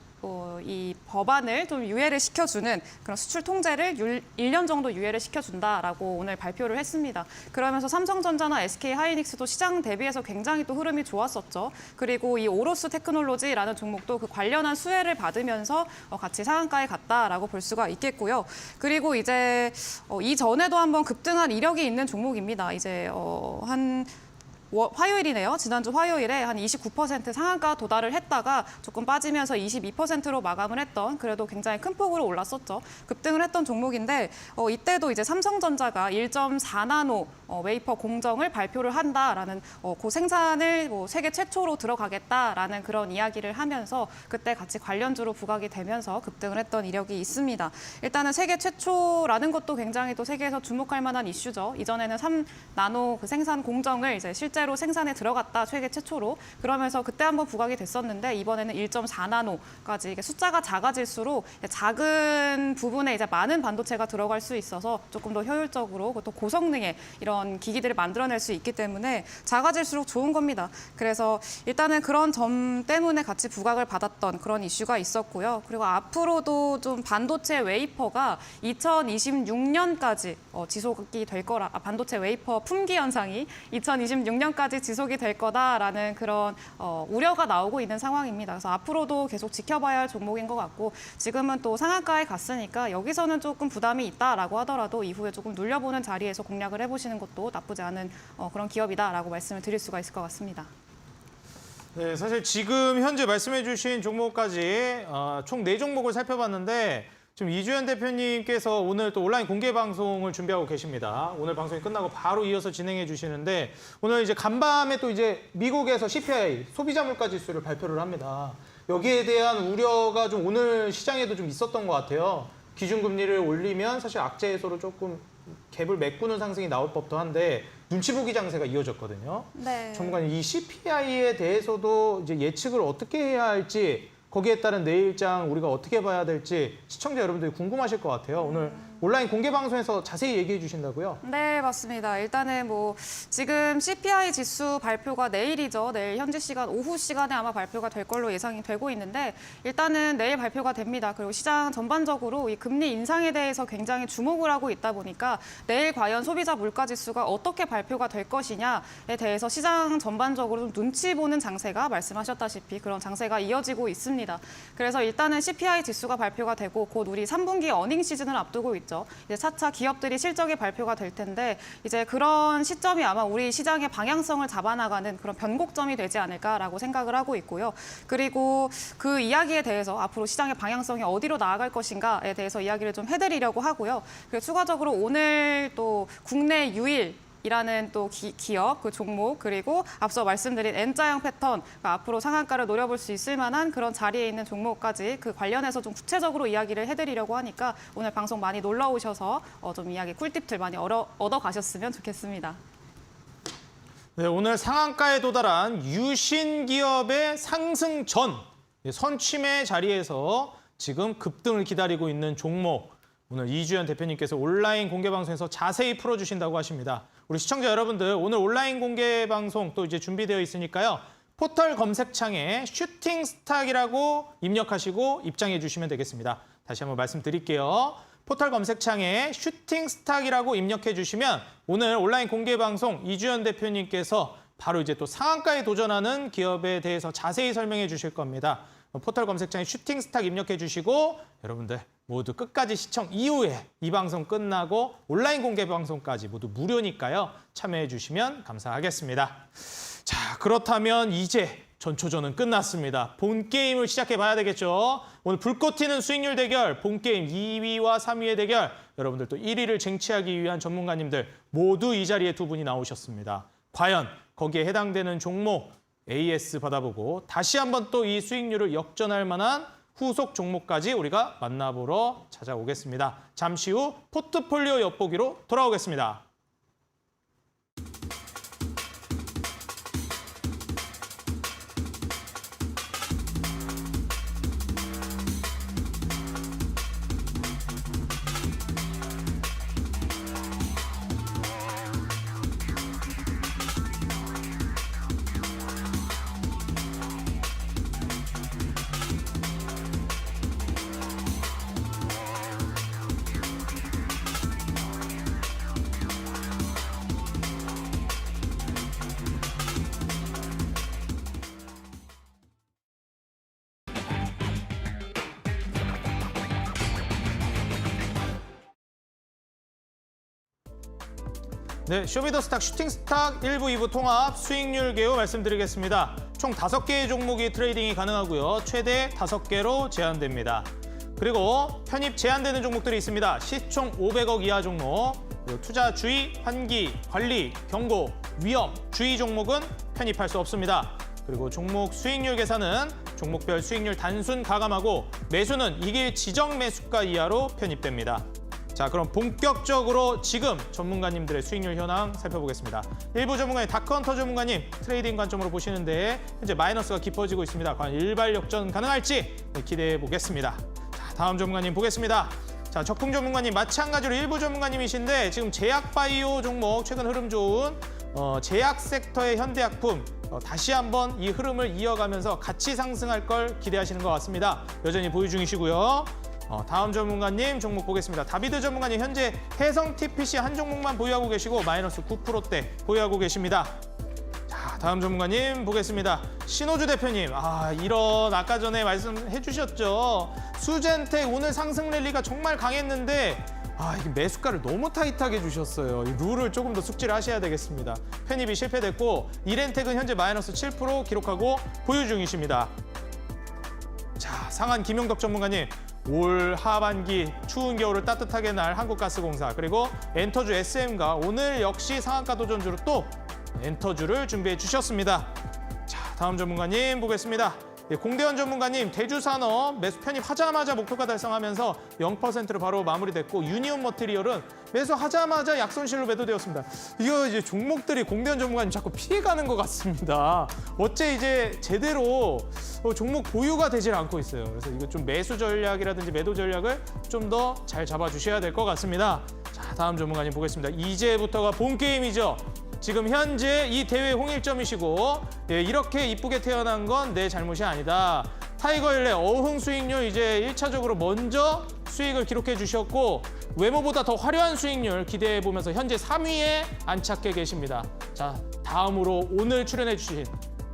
이 법안을 좀 유예를 시켜주는 그런 수출 통제를 1년 정도 유예를 시켜준다라고 오늘 발표를 했습니다. 그러면서 삼성전자나 SK 하이닉스도 시장 대비해서 굉장히 또 흐름이 좋았었죠. 그리고 이 오로스 테크놀로지라는 종목도 그 관련한 수혜를 받으면서 같이 상한가에 갔다라고 볼 수가 있겠고요. 그리고 이제 이전에도 한번 급등한 이력이 있는 종목입니다. 이제 화요일이네요. 지난주 화요일에 한 29% 상한가 도달을 했다가 조금 빠지면서 22%로 마감을 했던 그래도 굉장히 큰 폭으로 올랐었죠. 급등을 했던 종목인데 이때도 이제 삼성전자가 1.4나노 웨이퍼 공정을 발표를 한다라는 그 생산을 세계 최초로 들어가겠다라는 그런 이야기를 하면서 그때 같이 관련주로 부각이 되면서 급등을 했던 이력이 있습니다. 일단은 세계 최초라는 것도 굉장히 또 세계에서 주목할 만한 이슈죠. 이전에는 3나노 그 생산 공정을 이제 실제로 생산에 들어갔다 세계 최초로 그러면서 그때 한번 부각이 됐었는데 이번에는 1.4나노까지 이게 숫자가 작아질수록 작은 부분에 이제 많은 반도체가 들어갈 수 있어서 조금 더 효율적으로 또 고성능의 이런 기기들을 만들어낼 수 있기 때문에 작아질수록 좋은 겁니다. 그래서 일단은 그런 점 때문에 같이 부각을 받았던 그런 이슈가 있었고요. 그리고 앞으로도 좀 반도체 웨이퍼가 2026년까지 지속이 될 거라 반도체 웨이퍼 품귀 현상이 2026년까지 지속이 될 거다라는 그런 우려가 나오고 있는 상황입니다. 그래서 앞으로도 계속 지켜봐야 할 종목인 것 같고 지금은 또 상한가에 갔으니까 여기서는 조금 부담이 있다라고 하더라도 이후에 조금 눌려보는 자리에서 공략을 해보시는 것도 나쁘지 않은 그런 기업이다라고 말씀을 드릴 수가 있을 것 같습니다.
네, 사실 지금 현재 말씀해 주신 종목까지 총 4종목을 살펴봤는데 지금 이주연 대표님께서 오늘 또 온라인 공개 방송을 준비하고 계십니다. 오늘 방송이 끝나고 바로 이어서 진행해 주시는데 오늘 이제 간밤에 또 이제 미국에서 CPI 소비자 물가 지수를 발표를 합니다. 여기에 대한 우려가 좀 오늘 시장에도 좀 있었던 것 같아요. 기준금리를 올리면 사실 악재 해소로 조금 갭을 메꾸는 상승이 나올 법도 한데 눈치 보기 장세가 이어졌거든요.
네.
전문가님 이 CPI에 대해서도 이제 예측을 어떻게 해야 할지 거기에 따른 내일장 우리가 어떻게 봐야 될지 시청자 여러분들이 궁금하실 것 같아요. 오늘 온라인 공개 방송에서 자세히 얘기해 주신다고요?
네, 맞습니다. 일단은 지금 CPI 지수 발표가 내일이죠. 내일 현지 시간 오후 시간에 아마 발표가 될 걸로 예상이 되고 있는데 일단은 내일 발표가 됩니다. 그리고 시장 전반적으로 이 금리 인상에 대해서 굉장히 주목을 하고 있다 보니까 내일 과연 소비자 물가 지수가 어떻게 발표가 될 것이냐에 대해서 시장 전반적으로 좀 눈치 보는 장세가 말씀하셨다시피 그런 장세가 이어지고 있습니다. 그래서 일단은 CPI 지수가 발표가 되고 곧 우리 3분기 어닝 시즌을 앞두고 있죠. 있죠. 이제 차차 기업들이 실적이 발표가 될 텐데 이제 그런 시점이 아마 우리 시장의 방향성을 잡아나가는 그런 변곡점이 되지 않을까라고 생각을 하고 있고요. 그리고 그 이야기에 대해서 앞으로 시장의 방향성이 어디로 나아갈 것인가에 대해서 이야기를 좀 해드리려고 하고요. 그리고 추가적으로 오늘 또 국내 유일 이라는 또 기업, 그 종목, 그리고 앞서 말씀드린 N자형 패턴, 그러니까 앞으로 상한가를 노려볼 수 있을 만한 그런 자리에 있는 종목까지 그 관련해서 좀 구체적으로 이야기를 해드리려고 하니까 오늘 방송 많이 놀러 오셔서 좀 이야기 꿀팁들 많이 얻어 가셨으면 좋겠습니다.
네, 오늘 상한가에 도달한 유신 기업의 상승 전 선취매 자리에서 지금 급등을 기다리고 있는 종목. 오늘 이주연 대표님께서 온라인 공개 방송에서 자세히 풀어주신다고 하십니다. 우리 시청자 여러분들 오늘 온라인 공개 방송 또 이제 준비되어 있으니까요. 포털 검색창에 슈팅 스탁이라고 입력하시고 입장해 주시면 되겠습니다. 다시 한번 말씀드릴게요. 포털 검색창에 슈팅 스탁이라고 입력해 주시면 오늘 온라인 공개 방송 이주연 대표님께서 바로 이제 또 상한가에 도전하는 기업에 대해서 자세히 설명해 주실 겁니다. 포털 검색창에 슈팅 스탁 입력해 주시고 여러분들 모두 끝까지 시청 이후에 이 방송 끝나고 온라인 공개 방송까지 모두 무료니까요. 참여해 주시면 감사하겠습니다. 자, 그렇다면 이제 전초전은 끝났습니다. 본 게임을 시작해 봐야 되겠죠. 오늘 불꽃 튀는 수익률 대결, 본 게임 2위와 3위의 대결. 여러분들 또 1위를 쟁취하기 위한 전문가님들 모두 이 자리에 두 분이 나오셨습니다. 과연 거기에 해당되는 종목 AS 받아보고 다시 한번 또 이 수익률을 역전할 만한 후속 종목까지 우리가 만나보러 찾아오겠습니다. 잠시 후 포트폴리오 엿보기로 돌아오겠습니다. 네, 쇼미더스탁 슈팅스탁 1부, 2부 통합 수익률 개요 말씀드리겠습니다. 총 5개의 종목이 트레이딩이 가능하고요. 최대 5개로 제한됩니다. 그리고 편입 제한되는 종목들이 있습니다. 시총 500억 이하 종목, 그리고 투자 주의, 환기, 관리, 경고, 위험, 주의 종목은 편입할 수 없습니다. 그리고 종목 수익률 계산은 종목별 수익률 단순 가감하고 매수는 이길 지정 매수가 이하로 편입됩니다. 자, 그럼 본격적으로 지금 전문가님들의 수익률 현황 살펴보겠습니다. 일부 전문가님, 다크헌터 전문가님 트레이딩 관점으로 보시는데 현재 마이너스가 깊어지고 있습니다. 과연 일발 역전 가능할지 기대해 보겠습니다. 자, 다음 전문가님 보겠습니다. 자, 적풍 전문가님 마찬가지로 일부 전문가님이신데 지금 제약바이오 종목 최근 흐름 좋은 제약 섹터의 현대약품 다시 한번 이 흐름을 이어가면서 같이 상승할 걸 기대하시는 것 같습니다. 여전히 보유 중이시고요. 다음 전문가님 종목 보겠습니다. 다비드 전문가님 현재 해성 TPC 한 종목만 보유하고 계시고 마이너스 9%대 보유하고 계십니다. 자, 다음 전문가님 보겠습니다. 신호주 대표님, 이런 아까 전에 말씀해 주셨죠. 수젠텍 오늘 상승 랠리가 정말 강했는데 이게 매수가를 너무 타이트하게 주셨어요. 이 룰을 조금 더 숙지를 하셔야 되겠습니다. 편입이 실패됐고 이렌텍은 현재 마이너스 7% 기록하고 보유 중이십니다. 자, 상한 김용덕 전문가님. 올 하반기 추운 겨울을 따뜻하게 날 한국가스공사 그리고 엔터주 SM과 오늘 역시 상한가 도전주로 또 엔터주를 준비해 주셨습니다. 자, 다음 전문가님 보겠습니다. 공대현 전문가님 대주산업 매수 편입하자마자 목표가 달성하면서 0%로 바로 마무리됐고 유니온 머티리얼은 매수하자마자 약손실로 매도되었습니다. 이거 이제 종목들이 공대현 전문가님 자꾸 피해가는 것 같습니다. 어째 이제 제대로 종목 보유가 되질 않고 있어요. 그래서 이거 좀 매수 전략이라든지 매도 전략을 좀 더 잘 잡아주셔야 될 것 같습니다. 자, 다음 전문가님 보겠습니다. 이제부터가 본 게임이죠. 지금 현재 이 대회 홍일점이시고 이렇게 이쁘게 태어난 건 내 잘못이 아니다. 타이거일레 어흥 수익률 이제 1차적으로 먼저 수익을 기록해 주셨고 외모보다 더 화려한 수익률 기대해 보면서 현재 3위에 안착해 계십니다. 자, 다음으로 오늘 출연해 주신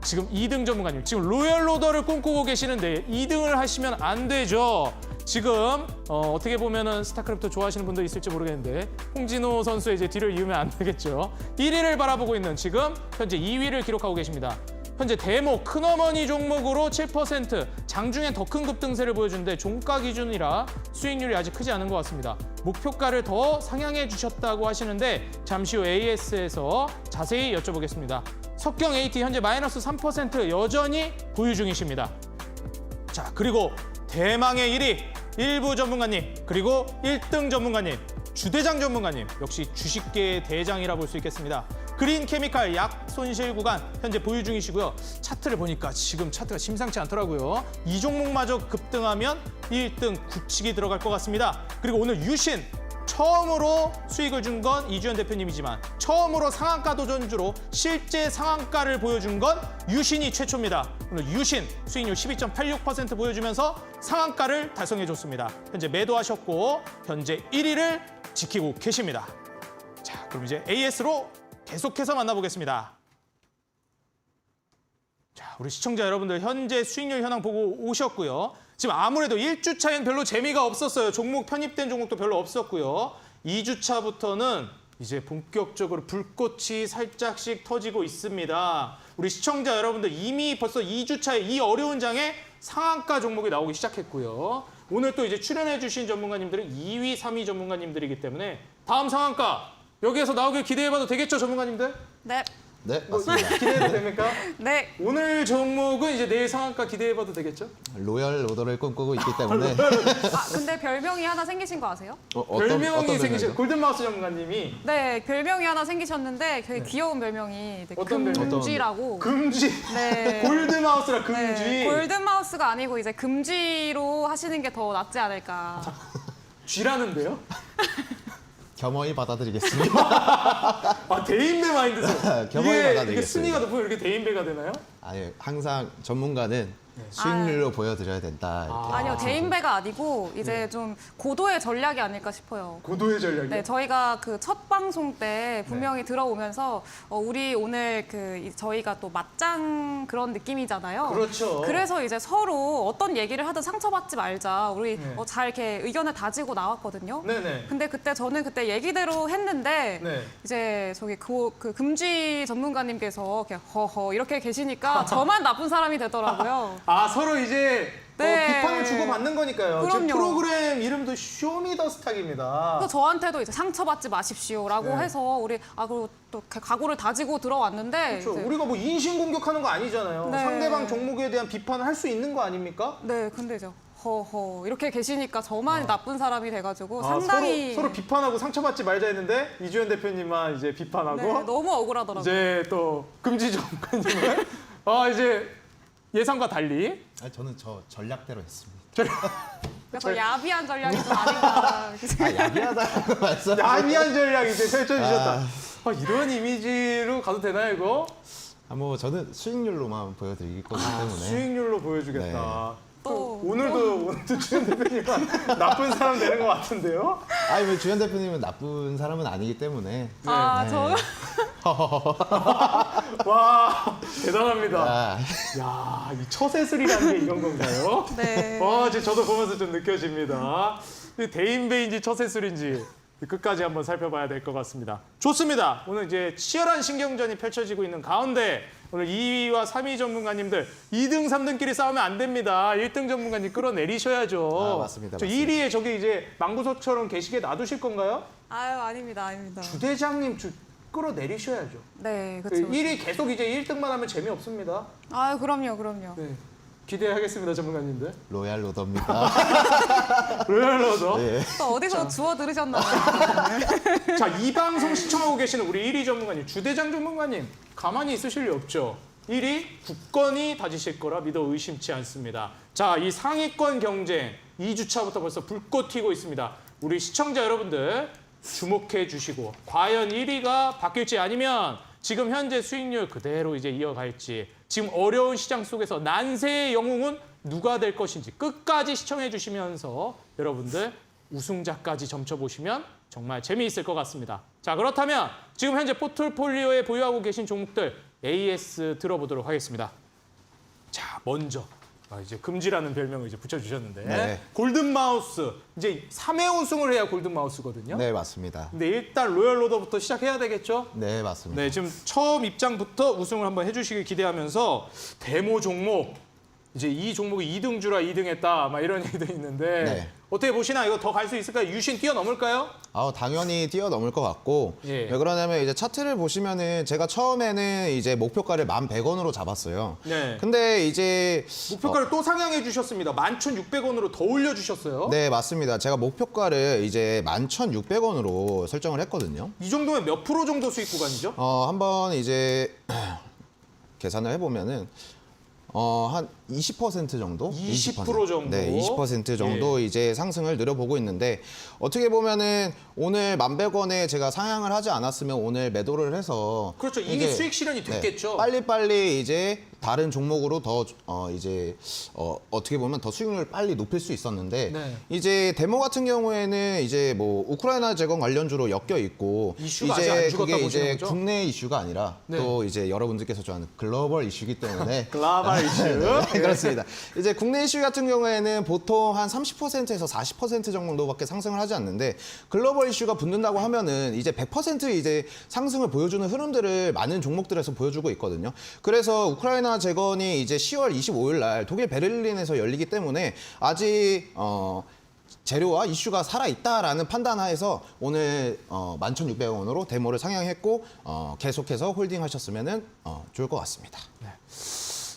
지금 2등 전문가님 지금 로열로더를 꿈꾸고 계시는데 2등을 하시면 안 되죠. 지금 어떻게 보면은 스타크래프트 좋아하시는 분도 있을지 모르겠는데 홍진호 선수의 이제 뒤를 이으면 안 되겠죠. 1위를 바라보고 있는 지금 현재 2위를 기록하고 계십니다. 현재 대목 큰어머니 종목으로 7%, 장중엔 더 큰 급등세를 보여주는데 종가 기준이라 수익률이 아직 크지 않은 것 같습니다. 목표가를 더 상향해 주셨다고 하시는데 잠시 후 AS에서 자세히 여쭤보겠습니다. 석경 AT 현재 마이너스 3% 여전히 보유 중이십니다. 자, 그리고 대망의 1위 일부 전문가님, 그리고 1등 전문가님, 주대장 전문가님, 역시 주식계의 대장이라 볼 수 있겠습니다. 그린 케미칼 약 손실 구간 현재 보유 중이시고요. 차트를 보니까 지금 차트가 심상치 않더라고요. 이 종목마저 급등하면 1등 굳히기 들어갈 것 같습니다. 그리고 오늘 유신 처음으로 수익을 준 건 이주연 대표님이지만 처음으로 상한가 도전주로 실제 상한가를 보여준 건 유신이 최초입니다. 오늘 유신 수익률 12.86% 보여주면서 상한가를 달성해줬습니다. 현재 매도하셨고 현재 1위를 지키고 계십니다. 자, 그럼 이제 AS로 계속해서 만나보겠습니다. 자, 우리 시청자 여러분들 현재 수익률 현황 보고 오셨고요. 지금 아무래도 1주차엔 별로 재미가 없었어요. 종목 편입된 종목도 별로 없었고요. 2주차부터는 이제 본격적으로 불꽃이 살짝씩 터지고 있습니다. 우리 시청자 여러분들 이미 벌써 2주차에 이 어려운 장에 상한가 종목이 나오기 시작했고요. 오늘 또 이제 출연해 주신 전문가님들은 2위, 3위 전문가님들이기 때문에 다음 상한가 여기에서 나오길 기대해봐도 되겠죠, 전문가님들?
네.
네, 맞습니다.
기대해도 됩니까?
네.
오늘 종목은 이제 내일 상한가 기대해봐도 되겠죠?
로열 로더를 꿈꾸고 있기 때문에
아, 근데 별명이 하나 생기신 거 아세요?
별명이 생기셨
별명이죠?
골든마우스 전문가님이
네, 별명이 하나 생기셨는데 되게 귀여운 별명이 네,
어떤 별명?
금쥐라고.
금쥐.
네.
골드마우스라 금쥐.
네, 골든마우스가 아니고 이제 금쥐로 하시는 게 더 낫지 않을까.
쥐라는데요?
겸허히 받아드리겠습니다.
아, 대인배 마인드세요.
겸허히
이게
받아들이겠습니다.
순위가 높으면 이렇게 대인배가 되나요?
아니, 항상 전문가는 수익률로 보여드려야 된다. 이렇게.
아니요, 대인배가 아니고 이제 좀 고도의 전략이 아닐까 싶어요.
고도의 전략이요?
네, 저희가 그 첫 방송 때 분명히 들어오면서 우리 오늘 저희가 또 맞짱 그런 느낌이잖아요.
그렇죠.
그래서 이제 서로 어떤 얘기를 하든 상처받지 말자. 우리
네.
잘 이렇게 의견을 다지고 나왔거든요.
네네.
근데 저는 그때 얘기대로 했는데
네.
이제 저기 그 금쥐 전문가님께서 이렇게 허허 이렇게 계시니까 저만 나쁜 사람이 되더라고요.
아, 서로 이제
네.
비판을 주고받는 거니까요. 지금
그럼요.
프로그램 이름도 쇼미더스탁입니다.
그래서 저한테도 이제 상처받지 마십시오라고
네.
해서 우리 그리고 또 각오를 다지고 들어왔는데
그렇죠.
이제
우리가 뭐 인신 공격하는 거 아니잖아요.
네.
상대방 종목에 대한 비판을 할 수 있는 거 아닙니까?
네, 근데 이제 허허 이렇게 계시니까 저만 나쁜 사람이 돼가지고
아,
상당히
서로 비판하고 상처받지 말자 했는데 이주연 대표님만 이제 비판하고
네, 너무 억울하더라고요.
이제 또 금지 전문가님은 이제 예상과 달리
아니, 저는 저 전략대로 했습니다.
그래서 야비한 전략이 좀 아닌가.
아, 야비하다고 말씀.
야비한 전략 이제 펼쳐주셨다. 이런 이미지로 가도 되나요, 이거?
뭐 저는 수익률로만 보여드리기 거기 때문에.
수익률로 보여주겠다.
또
오늘도 주연 대표님은 나쁜 사람 되는 것 같은데요?
아니, 왜 주현 대표님은 나쁜 사람은 아니기 때문에.
아, 저
와, 대단합니다.
아,
야, 이 처세술이라는 게 이런 건가요?
네.
와, 지금 저도 보면서 좀 느껴집니다. 이 대인배인지 처세술인지 끝까지 한번 살펴봐야 될 것 같습니다. 좋습니다. 오늘 이제 치열한 신경전이 펼쳐지고 있는 가운데 오늘 2위와 3위 전문가님들 2등, 3등끼리 싸우면 안 됩니다. 1등 전문가님 끌어내리셔야죠.
아, 맞습니다.
저
맞습니다.
1위에 저기 이제 망구석처럼 계시게 놔두실 건가요?
아유 아닙니다.
주대장님 끌어내리셔야죠.
네,
그
그렇죠.
1위 계속 이제 1등만 하면 재미없습니다.
아유 그럼요.
네. 기대하겠습니다, 전문가님들.
로얄 로더입니다.
로얄로더.
네.
또 어디서 주워 들으셨나요?
자, 이 방송 시청하고 계시는 우리 1위 전문가님, 주대장 전문가님, 가만히 있으실 리 없죠. 1위 굳건히 다지실 거라 믿어 의심치 않습니다. 자, 이 상위권 경쟁 2주차부터 벌써 불꽃 튀고 있습니다. 우리 시청자 여러분들 주목해 주시고 과연 1위가 바뀔지 아니면 지금 현재 수익률 그대로 이제 이어갈지 지금 어려운 시장 속에서 난세의 영웅은 누가 될 것인지 끝까지 시청해 주시면서 여러분들 우승자까지 점쳐보시면 정말 재미있을 것 같습니다. 자, 그렇다면 지금 현재 포트폴리오에 보유하고 계신 종목들 AS 들어보도록 하겠습니다. 자, 먼저 이제 금지라는 별명을 이제 붙여주셨는데
네.
골든 마우스 이제 3회 우승을 해야 골든 마우스거든요.
네, 맞습니다.
근데 일단 로열 로더부터 시작해야 되겠죠?
네, 맞습니다.
네, 지금 처음 입장부터 우승을 한번 해주시길 기대하면서 데모 종목 이제 이 종목이 2등주라 2등했다 막 이런 얘기도 있는데
네.
어떻게 보시나 이거 더 갈 수 있을까요? 유신 뛰어넘을까요?
당연히 뛰어넘을 것 같고
예.
왜 그러냐면 이제 차트를 보시면은 제가 처음에는 이제 목표가를 11,100원으로 잡았어요.
네.
근데 이제
목표가를 또 상향해 주셨습니다. 11,600원으로 더 올려주셨어요.
네, 맞습니다. 제가 목표가를 이제 11,600원으로 설정을 했거든요.
이 정도면 몇 프로 정도 수익 구간이죠?
한번 이제 계산을 해보면은 한 20% 정도?
20% 정도?
네, 20% 정도 이제 상승을 늘어보고 있는데 어떻게 보면은 오늘 11,100원에 제가 상향을 하지 않았으면 오늘 매도를 해서
그렇죠. 이미
이게,
수익 실현이 됐겠죠.
네, 빨리빨리 이제 다른 종목으로 더 어떻게 보면 더 수익률을 빨리 높일 수 있었는데
네.
이제 데모 같은 경우에는 이제 뭐 우크라이나 재건 관련주로 엮여 있고
이슈가
이제
아직 안 죽었다
그게
보시는
이제
거죠?
국내 이슈가 아니라
네.
또 이제 여러분들께서 좋아하는 글로벌 이슈이기 때문에
글로벌 이슈.
네, 그렇습니다. 이제 국내 이슈 같은 경우에는 보통 한 30%에서 40% 정도밖에 상승을 하지 않는데 글로벌 이슈가 붙는다고 하면은 이제 100% 이제 상승을 보여주는 흐름들을 많은 종목들에서 보여주고 있거든요. 그래서 우크라이나 재건이 이제 10월 25일 날 독일 베를린에서 열리기 때문에 아직 재료와 이슈가 살아있다라는 판단하에서 오늘 11,600원으로 데모를 상향했고 계속해서 홀딩하셨으면 좋을 것 같습니다.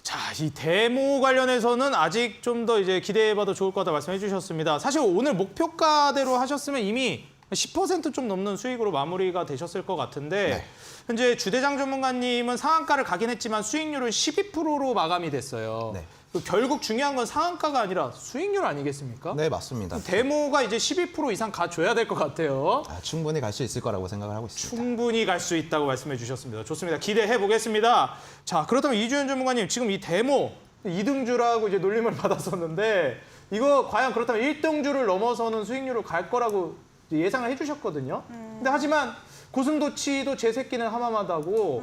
자, 이 데모 관련해서는 아직 좀 더 이제 기대해봐도 좋을 거다 말씀해 주셨습니다. 사실 오늘 목표가대로 하셨으면 이미 10% 좀 넘는 수익으로 마무리가 되셨을 것 같은데
네.
현재 주대장 전문가님은 상한가를 가긴 했지만 수익률은 12%로 마감이 됐어요.
네.
결국 중요한 건 상한가가 아니라 수익률 아니겠습니까?
네, 맞습니다.
데모가 이제 12% 이상 가줘야 될 것 같아요.
충분히 갈 수 있을 거라고 생각을 하고 있습니다.
충분히 갈 수 있다고 말씀해 주셨습니다. 좋습니다. 기대해 보겠습니다. 자, 그렇다면 이주연 전문가님, 지금 이 데모 2등주라고 이제 놀림을 받았었는데 이거 과연 그렇다면 1등주를 넘어서는 수익률을 갈 거라고 예상을 해주셨거든요. 근데 하지만 고슴도치도 제 새끼는 하마마다고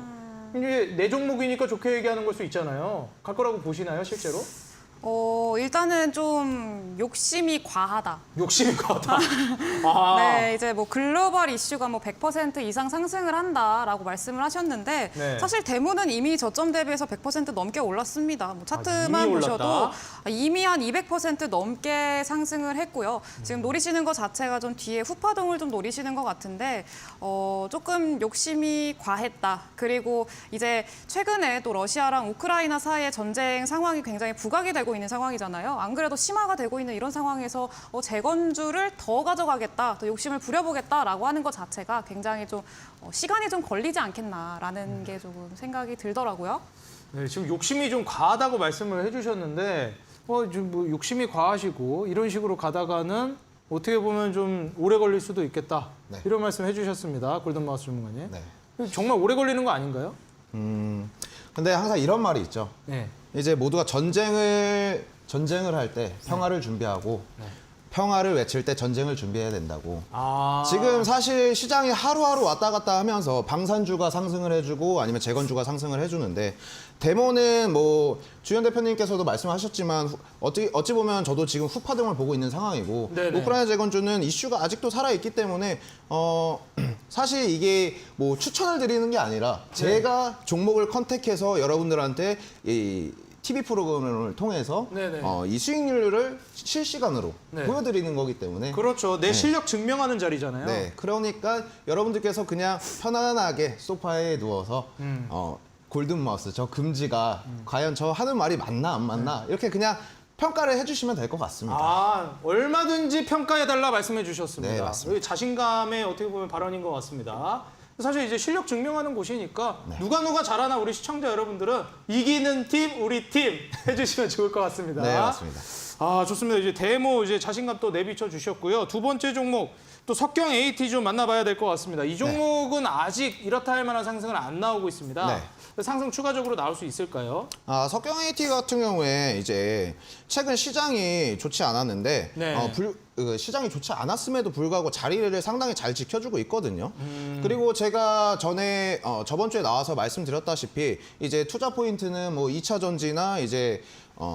이제 내 종목이니까 좋게 얘기하는 걸 수 있잖아요. 갈 거라고 보시나요, 실제로?
일단은 좀 욕심이 과하다.
욕심이 과하다. 아,
네, 이제 뭐 글로벌 이슈가 뭐 100% 이상 상승을 한다라고 말씀을 하셨는데
네.
사실 데모는 이미 저점 대비해서 100% 넘게 올랐습니다. 뭐 차트만
이미
보셔도
올랐다?
이미 한 200% 넘게 상승을 했고요. 지금 노리시는 것 자체가 좀 뒤에 후파동을 좀 노리시는 것 같은데 조금 욕심이 과했다. 그리고 이제 최근에 또 러시아랑 우크라이나 사이의 전쟁 상황이 굉장히 부각이 되고 있는 상황이잖아요. 안 그래도 심화가 되고 있는 이런 상황에서 재건주를 더 가져가겠다, 더 욕심을 부려보겠다라고 하는 것 자체가 굉장히 좀 시간이 좀 걸리지 않겠나라는 게 조금 생각이 들더라고요.
네, 지금 욕심이 좀 과하다고 말씀을 해주셨는데 좀 뭐 욕심이 과하시고 이런 식으로 가다가는 어떻게 보면 좀 오래 걸릴 수도 있겠다.
네.
이런 말씀 해주셨습니다. 골든마우스 전문가님.
네.
정말 오래 걸리는 거 아닌가요?
근데 항상 이런 말이 있죠.
네.
이제 모두가 전쟁을 할 때 평화를 준비하고 평화를 외칠 때 전쟁을 준비해야 된다고. 지금 사실 시장이 하루하루 왔다 갔다 하면서 방산주가 상승을 해주고 아니면 재건주가 상승을 해주는데 데모는 뭐 주연 대표님께서도 말씀하셨지만 어찌 보면 저도 지금 후파등을 보고 있는 상황이고
네네.
우크라이나 재건주는 이슈가 아직도 살아있기 때문에 사실 이게 뭐 추천을 드리는 게 아니라 제가 종목을 컨택해서 여러분들한테 이 TV 프로그램을 통해서
네네.
이 수익률을 실시간으로
네.
보여드리는 거기 때문에
그렇죠. 내 실력 증명하는 자리잖아요.
네, 그러니까 여러분들께서 그냥 편안하게 소파에 누워서 골든 마우스 저 금지가 과연 저 하는 말이 맞나 안 맞나 이렇게 그냥 평가를 해주시면 될 것 같습니다.
얼마든지 평가해달라 말씀해 주셨습니다.
네, 맞습니다.
자신감의 어떻게 보면 발언인 것 같습니다. 사실 이제 실력 증명하는 곳이니까
네.
누가 잘하나 우리 시청자 여러분들은 이기는 팀, 우리 팀 해주시면 좋을 것 같습니다.
네, 맞습니다.
좋습니다. 이제 데모 이제 자신감 또 내비쳐 주셨고요. 두 번째 종목 또 석경 AT 좀 만나봐야 될 것 같습니다. 이 종목은 아직 이렇다 할 만한 상승은 안 나오고 있습니다.
네.
상승 추가적으로 나올 수 있을까요?
석경 AT 같은 경우에 이제 최근 시장이 좋지 않았는데
네.
시장이 좋지 않았음에도 불구하고 자리를 상당히 잘 지켜주고 있거든요. 그리고 제가 전에 저번 주에 나와서 말씀드렸다시피 이제 투자 포인트는 뭐 2차 전지나 이제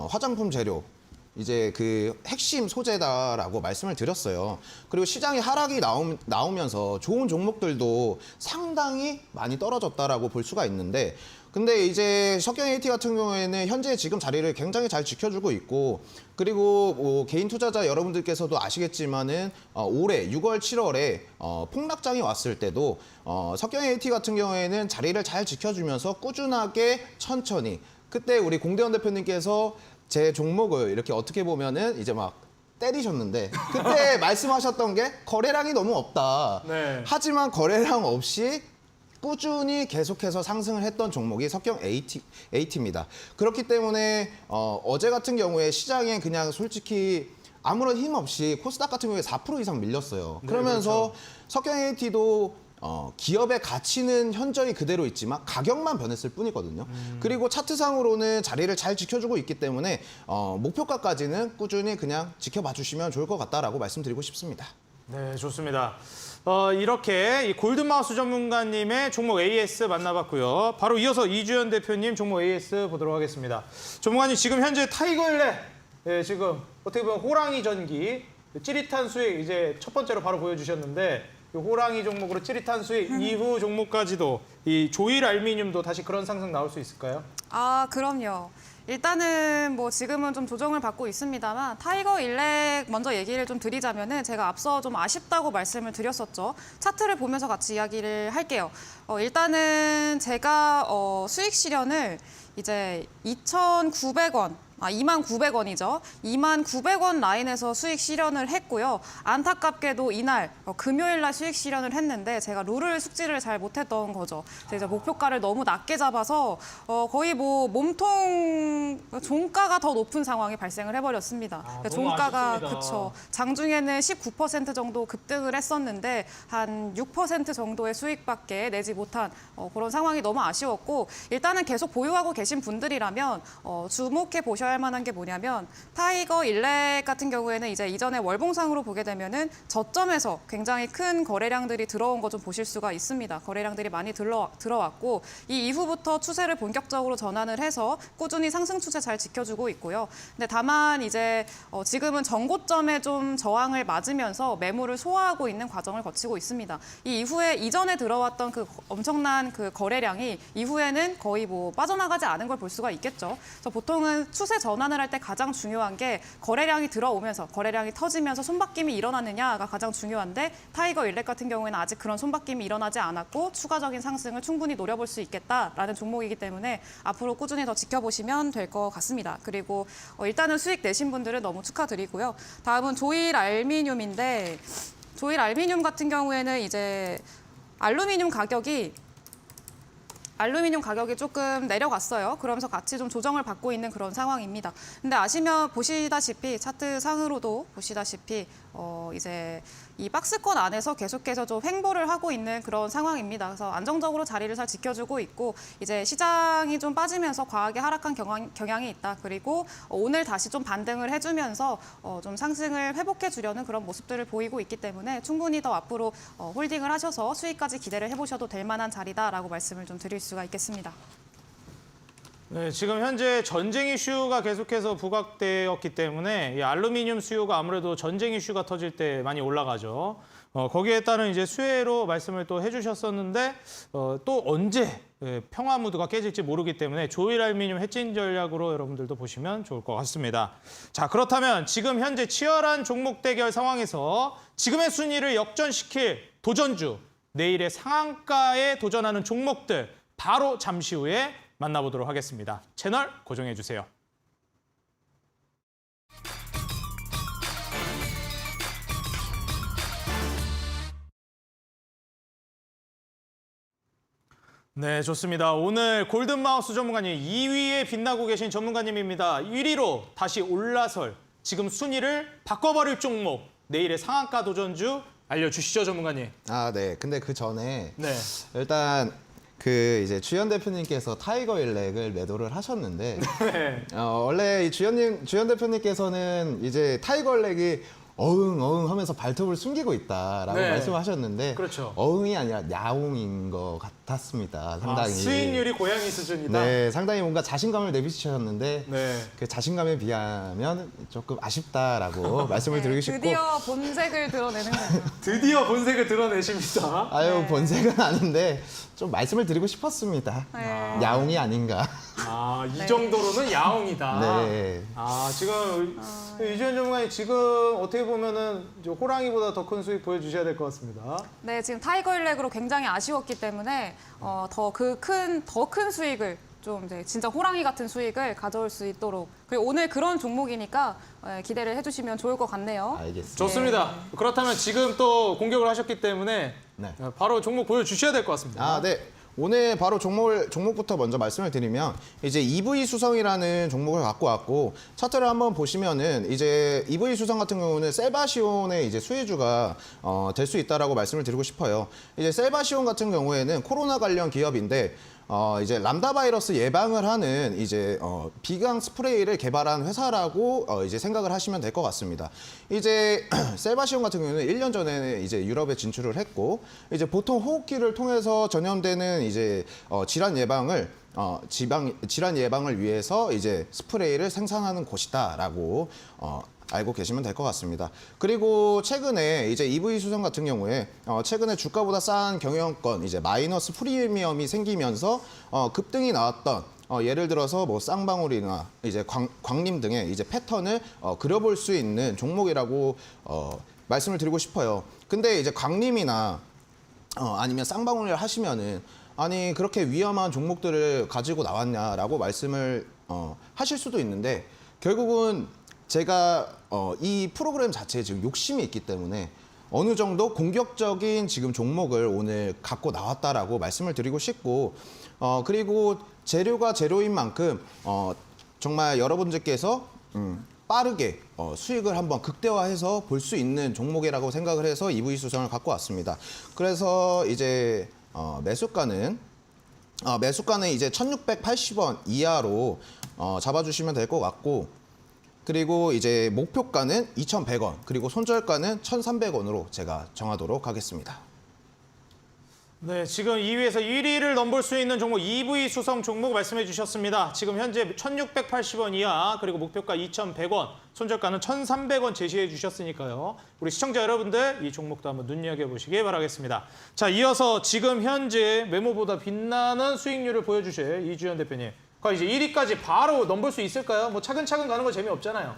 화장품 재료 이제 그 핵심 소재다라고 말씀을 드렸어요. 그리고 시장이 하락이 나오면서 좋은 종목들도 상당히 많이 떨어졌다라고 볼 수가 있는데 근데 이제 석경 AT 같은 경우에는 현재 지금 자리를 굉장히 잘 지켜주고 있고 그리고 뭐 개인 투자자 여러분들께서도 아시겠지만은 올해 6월, 7월에 폭락장이 왔을 때도 석경 AT 같은 경우에는 자리를 잘 지켜주면서 꾸준하게 천천히 그때 우리 공대원 대표님께서 제 종목을 이렇게 어떻게 보면은 이제 막 때리셨는데 그때 말씀하셨던 게 거래량이 너무 없다.
네.
하지만 거래량 없이 꾸준히 계속해서 상승을 했던 종목이 석경 AT입니다. 그렇기 때문에 어제 같은 경우에 시장에 그냥 솔직히 아무런 힘 없이 코스닥 같은 경우에 4% 이상 밀렸어요.
네,
그러면서
그렇죠.
석경 AT도 기업의 가치는 현저히 그대로 있지만 가격만 변했을 뿐이거든요. 그리고 차트상으로는 자리를 잘 지켜주고 있기 때문에 목표가까지는 꾸준히 그냥 지켜봐 주시면 좋을 것 같다라고 말씀드리고 싶습니다.
네, 좋습니다. 이렇게 이 골든마우스 전문가님의 종목 AS 만나봤고요. 바로 이어서 이주연 대표님 종목 AS 보도록 하겠습니다. 전문가님 지금 현재 타이거일레 지금 어떻게 보면 호랑이 전기 찌릿한 수익 이제 첫 번째로 바로 보여주셨는데 이 호랑이 종목으로 찌릿한 수익 이후 종목까지도 이 조일 알미늄도 다시 그런 상승 나올 수 있을까요?
아, 그럼요. 일단은 뭐 지금은 좀 조정을 받고 있습니다만 타이거 일렉 먼저 얘기를 좀 드리자면은 제가 앞서 좀 아쉽다고 말씀을 드렸었죠. 차트를 보면서 같이 이야기를 할게요. 일단은 제가 수익 실현을 이제 2,900원 29,000원이죠. 29,000원 라인에서 수익 실현을 했고요. 안타깝게도 이날 금요일 날 수익 실현을 했는데 제가 룰을 숙지를 잘 못했던 거죠. 그래서 목표가를 너무 낮게 잡아서 거의 뭐 몸통 종가가 더 높은 상황이 발생을 해버렸습니다.
너무
종가가
아쉽습니다.
그쵸. 장중에는 19% 정도 급등을 했었는데 한 6% 정도의 수익밖에 내지 못한 그런 상황이 너무 아쉬웠고 일단은 계속 보유하고 계신 분들이라면 주목해 보셔야 할 만한 게 뭐냐면 타이거 일렉 같은 경우에는 이제 이전에 월봉상으로 보게 되면은 저점에서 굉장히 큰 거래량들이 들어온 거 좀 보실 수가 있습니다. 거래량들이 많이 들어왔고 이 이후부터 추세를 본격적으로 전환을 해서 꾸준히 상승 추세 잘 지켜주고 있고요. 근데 다만 이제 지금은 전고점에 좀 저항을 맞으면서 매물을 소화하고 있는 과정을 거치고 있습니다. 이 이후에 이전에 들어왔던 그 엄청난 그 거래량이 이후에는 거의 뭐 빠져나가지 않은 걸 볼 수가 있겠죠. 그래서 보통은 추세 전환을 할 때 가장 중요한 게 거래량이 들어오면서 거래량이 터지면서 손바뀜이 일어나느냐가 가장 중요한데 타이거 일렉 같은 경우에는 아직 그런 손바뀜이 일어나지 않았고 추가적인 상승을 충분히 노려볼 수 있겠다라는 종목이기 때문에 앞으로 꾸준히 더 지켜보시면 될 것 같습니다. 그리고 일단은 수익 내신 분들은 너무 축하드리고요. 다음은 조일 알미늄인데 조일 알미늄 같은 경우에는 이제 알루미늄 가격이 조금 내려갔어요. 그러면서 같이 좀 조정을 받고 있는 그런 상황입니다. 근데 보시다시피 차트 상으로도 보시다시피 이제 이 박스권 안에서 계속해서 좀 횡보를 하고 있는 그런 상황입니다. 그래서 안정적으로 자리를 잘 지켜주고 있고 이제 시장이 좀 빠지면서 과하게 하락한 경향이 있다. 그리고 오늘 다시 좀 반등을 해주면서 좀 상승을 회복해 주려는 그런 모습들을 보이고 있기 때문에 충분히 더 앞으로 홀딩을 하셔서 수익까지 기대를 해보셔도 될 만한 자리다라고 말씀을 좀 드릴 수가 있겠습니다.
네, 지금 현재 전쟁 이슈가 계속해서 부각되었기 때문에 이 알루미늄 수요가 아무래도 전쟁 이슈가 터질 때 많이 올라가죠. 거기에 따른 이제 수혜로 말씀을 또 해주셨었는데 또 언제 평화 무드가 깨질지 모르기 때문에 조일 알루미늄 해진 전략으로 여러분들도 보시면 좋을 것 같습니다. 자, 그렇다면 지금 현재 치열한 종목 대결 상황에서 지금의 순위를 역전시킬 도전주, 내일의 상한가에 도전하는 종목들 바로 잠시 후에 만나보도록 하겠습니다. 채널 고정해 주세요. 네, 좋습니다. 오늘 골든마우스 전문가님 2위에 빛나고 계신 전문가님입니다. 1위로 다시 올라설, 지금 순위를 바꿔버릴 종목, 내일의 상한가 도전주 알려주시죠, 전문가님.
아, 네. 근데 그 전에
네.
일단 그 이제 주연 대표님께서 타이거 일렉을 매도를 하셨는데
네.
원래 이 주연 대표님께서는 이제 타이거 일렉이 어흥 하면서 발톱을 숨기고 있다라고
네.
말씀하셨는데
그렇죠.
어흥이 아니라 야옹인 것 같았습니다. 상당히.
수익률이 고양이 수준이다.
네, 상당히 뭔가 자신감을 내비치셨는데
네.
그 자신감에 비하면 조금 아쉽다라고 말씀을 드리고 싶고
드디어 본색을 드러내는 거죠.
드디어 본색을 드러내십니다.
아유
네.
본색은 아닌데 좀 말씀을 드리고 싶었습니다.
네.
야옹이 아닌가.
이
네.
정도로는 야옹이다.
네.
지금 이주연 전문가님 지금 어떻게 보면은 이제 호랑이보다 더 큰 수익 보여주셔야 될 것 같습니다.
네, 지금 타이거 일렉으로 굉장히 아쉬웠기 때문에 더 큰 수익을 좀 이제 진짜 호랑이 같은 수익을 가져올 수 있도록 그리고 오늘 그런 종목이니까 기대를 해주시면 좋을 것 같네요.
알겠습니다.
좋습니다. 그렇다면 지금 또 공격을 하셨기 때문에
네.
바로 종목 보여주셔야 될 것 같습니다.
아, 네. 오늘 바로 종목부터 먼저 말씀을 드리면 이제 EV 수성이라는 종목을 갖고 왔고 차트를 한번 보시면은 이제 EV 수성 같은 경우는 셀바시온의 이제 수혜주가 될 수 있다라고 말씀을 드리고 싶어요. 이제 셀바시온 같은 경우에는 코로나 관련 기업인데 이제 람다 바이러스 예방을 하는 이제 비강 스프레이를 개발한 회사라고 이제 생각을 하시면 될 것 같습니다. 이제 셀바시온 같은 경우는 1년 전에 이제 유럽에 진출을 했고 이제 보통 호흡기를 통해서 전염되는 이제 질환 예방을 질환 예방을 위해서 이제 스프레이를 생산하는 곳이다라고 알고 계시면 될 것 같습니다. 그리고 최근에 이제 EV 수성 같은 경우에 최근에 주가보다 싼 경영권 이제 마이너스 프리미엄이 생기면서 급등이 나왔던 예를 들어서 뭐 쌍방울이나 이제 광림 등의 이제 패턴을 그려볼 수 있는 종목이라고 말씀을 드리고 싶어요. 근데 이제 광림이나 아니면 쌍방울을 하시면은 아니 그렇게 위험한 종목들을 가지고 나왔냐라고 말씀을 하실 수도 있는데 결국은 제가 이 프로그램 자체에 지금 욕심이 있기 때문에 어느 정도 공격적인 지금 종목을 오늘 갖고 나왔다라고 말씀을 드리고 싶고 그리고 재료가 재료인 만큼 정말 여러분들께서 빠르게 수익을 한번 극대화해서 볼 수 있는 종목이라고 생각을 해서 EV 수성을 갖고 왔습니다. 그래서 이제 매수가는 이제 1,680원 이하로 잡아주시면 될 것 같고 그리고 이제 목표가는 2,100원, 그리고 손절가는 1,300원으로 제가 정하도록 하겠습니다.
네, 지금 2위에서 1위를 넘볼 수 있는 종목 EV 수성 종목 말씀해 주셨습니다. 지금 현재 1,680원 이하, 그리고 목표가 2,100원, 손절가는 1,300원 제시해 주셨으니까요. 우리 시청자 여러분들 이 종목도 한번 눈여겨보시기 바라겠습니다. 자, 이어서 지금 현재 메모보다 빛나는 수익률을 보여주실 이주연 대표님. 이제 1위까지 바로 넘볼 수 있을까요? 뭐 차근차근 가는 거 재미없잖아요.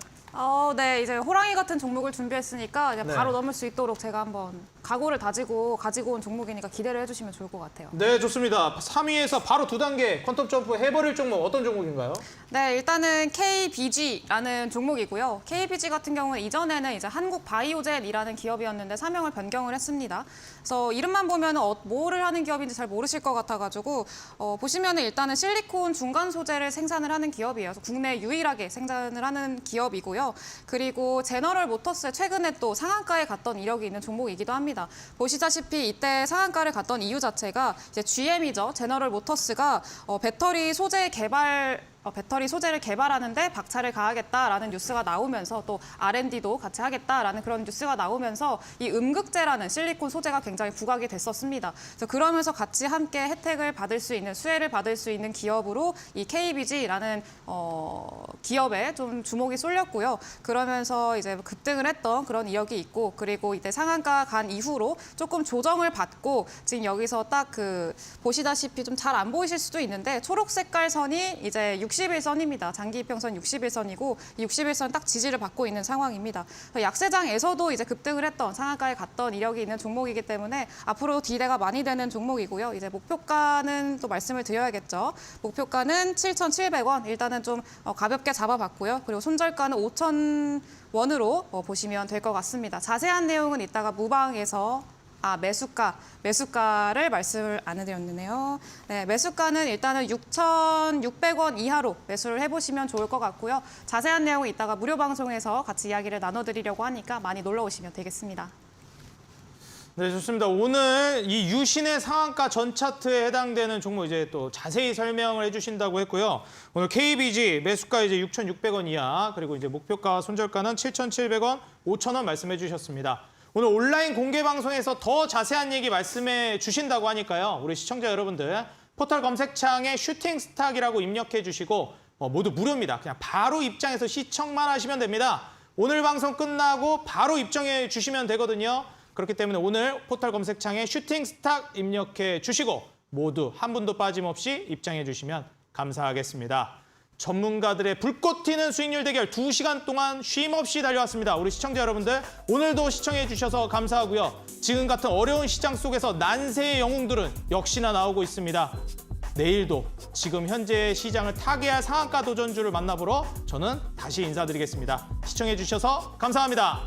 네, 이제 호랑이 같은 종목을 준비했으니까 이제
네.
바로 넘을 수 있도록 제가 한번 각오를 다지고 가지고 온 종목이니까 기대를 해주시면 좋을 것 같아요.
네, 좋습니다. 3위에서 바로 2단계 퀀텀 점프 해버릴 종목 어떤 종목인가요?
네, 일단은 KBG라는 종목이고요. KBG 같은 경우는 이전에는 이제 한국바이오젠이라는 기업이었는데 사명을 변경을 했습니다. 그래서 이름만 보면 뭐를 하는 기업인지 잘 모르실 것 같아가지고 보시면은 일단은 실리콘 중간 소재를 생산을 하는 기업이에요. 그래서 국내 유일하게 생산을 하는 기업이고요. 그리고 제너럴 모터스에 최근에 또 상한가에 갔던 이력이 있는 종목이기도 합니다. 보시다시피 이때 상한가를 갔던 이유 자체가 이제 GM이죠. 제너럴 모터스가 배터리 소재를 개발하는데 박차를 가하겠다라는 뉴스가 나오면서 또 R&D도 같이 하겠다라는 그런 뉴스가 나오면서 이 음극재라는 실리콘 소재가 굉장히 부각이 됐었습니다. 그래서 그러면서 같이 함께 혜택을 받을 수 있는 수혜를 받을 수 있는 기업으로 이 KBG라는 기업에 좀 주목이 쏠렸고요. 그러면서 이제 급등을 했던 그런 이력이 있고 그리고 이때 상한가 간 이후로 조금 조정을 받고 지금 여기서 딱 보시다시피 좀 잘 안 보이실 수도 있는데 초록 색깔 선이 이제 60일선입니다. 장기 이평선 60일선이고 이 60일선 딱 지지를 받고 있는 상황입니다. 약세장에서도 이제 급등을 했던 상한가에 갔던 이력이 있는 종목이기 때문에 앞으로 기대가 많이 되는 종목이고요. 이제 목표가는 또 말씀을 드려야겠죠. 목표가는 7,700원. 일단은 좀 가볍게 잡아봤고요. 그리고 손절가는 5,000원으로 보시면 될 것 같습니다. 자세한 내용은 이따가 무방에서 매수가를 말씀을 안 해드렸네요. 네, 매수가는 일단은 6,600원 이하로 매수를 해보시면 좋을 것 같고요. 자세한 내용은 이따가 무료 방송에서 같이 이야기를 나눠드리려고 하니까 많이 놀러 오시면 되겠습니다.
네, 좋습니다. 오늘 이 유신의 상한가 전 차트에 해당되는 종목 이제 또 자세히 설명을 해주신다고 했고요. 오늘 KBG 매수가 이제 6,600원 이하, 그리고 이제 목표가 손절가는 7,700원, 5,000원 말씀해 주셨습니다. 오늘 온라인 공개 방송에서 더 자세한 얘기 말씀해 주신다고 하니까요. 우리 시청자 여러분들 포털 검색창에 슈팅스탁이라고 입력해 주시고 모두 무료입니다. 그냥 바로 입장해서 시청만 하시면 됩니다. 오늘 방송 끝나고 바로 입장해 주시면 되거든요. 그렇기 때문에 오늘 포털 검색창에 슈팅스탁 입력해 주시고 모두 한 분도 빠짐없이 입장해 주시면 감사하겠습니다. 전문가들의 불꽃 튀는 수익률 대결 2시간 동안 쉼 없이 달려왔습니다. 우리 시청자 여러분들 오늘도 시청해 주셔서 감사하고요. 지금 같은 어려운 시장 속에서 난세의 영웅들은 역시나 나오고 있습니다. 내일도 지금 현재 시장을 타개할 상한가 도전주를 만나보러 저는 다시 인사드리겠습니다. 시청해 주셔서 감사합니다.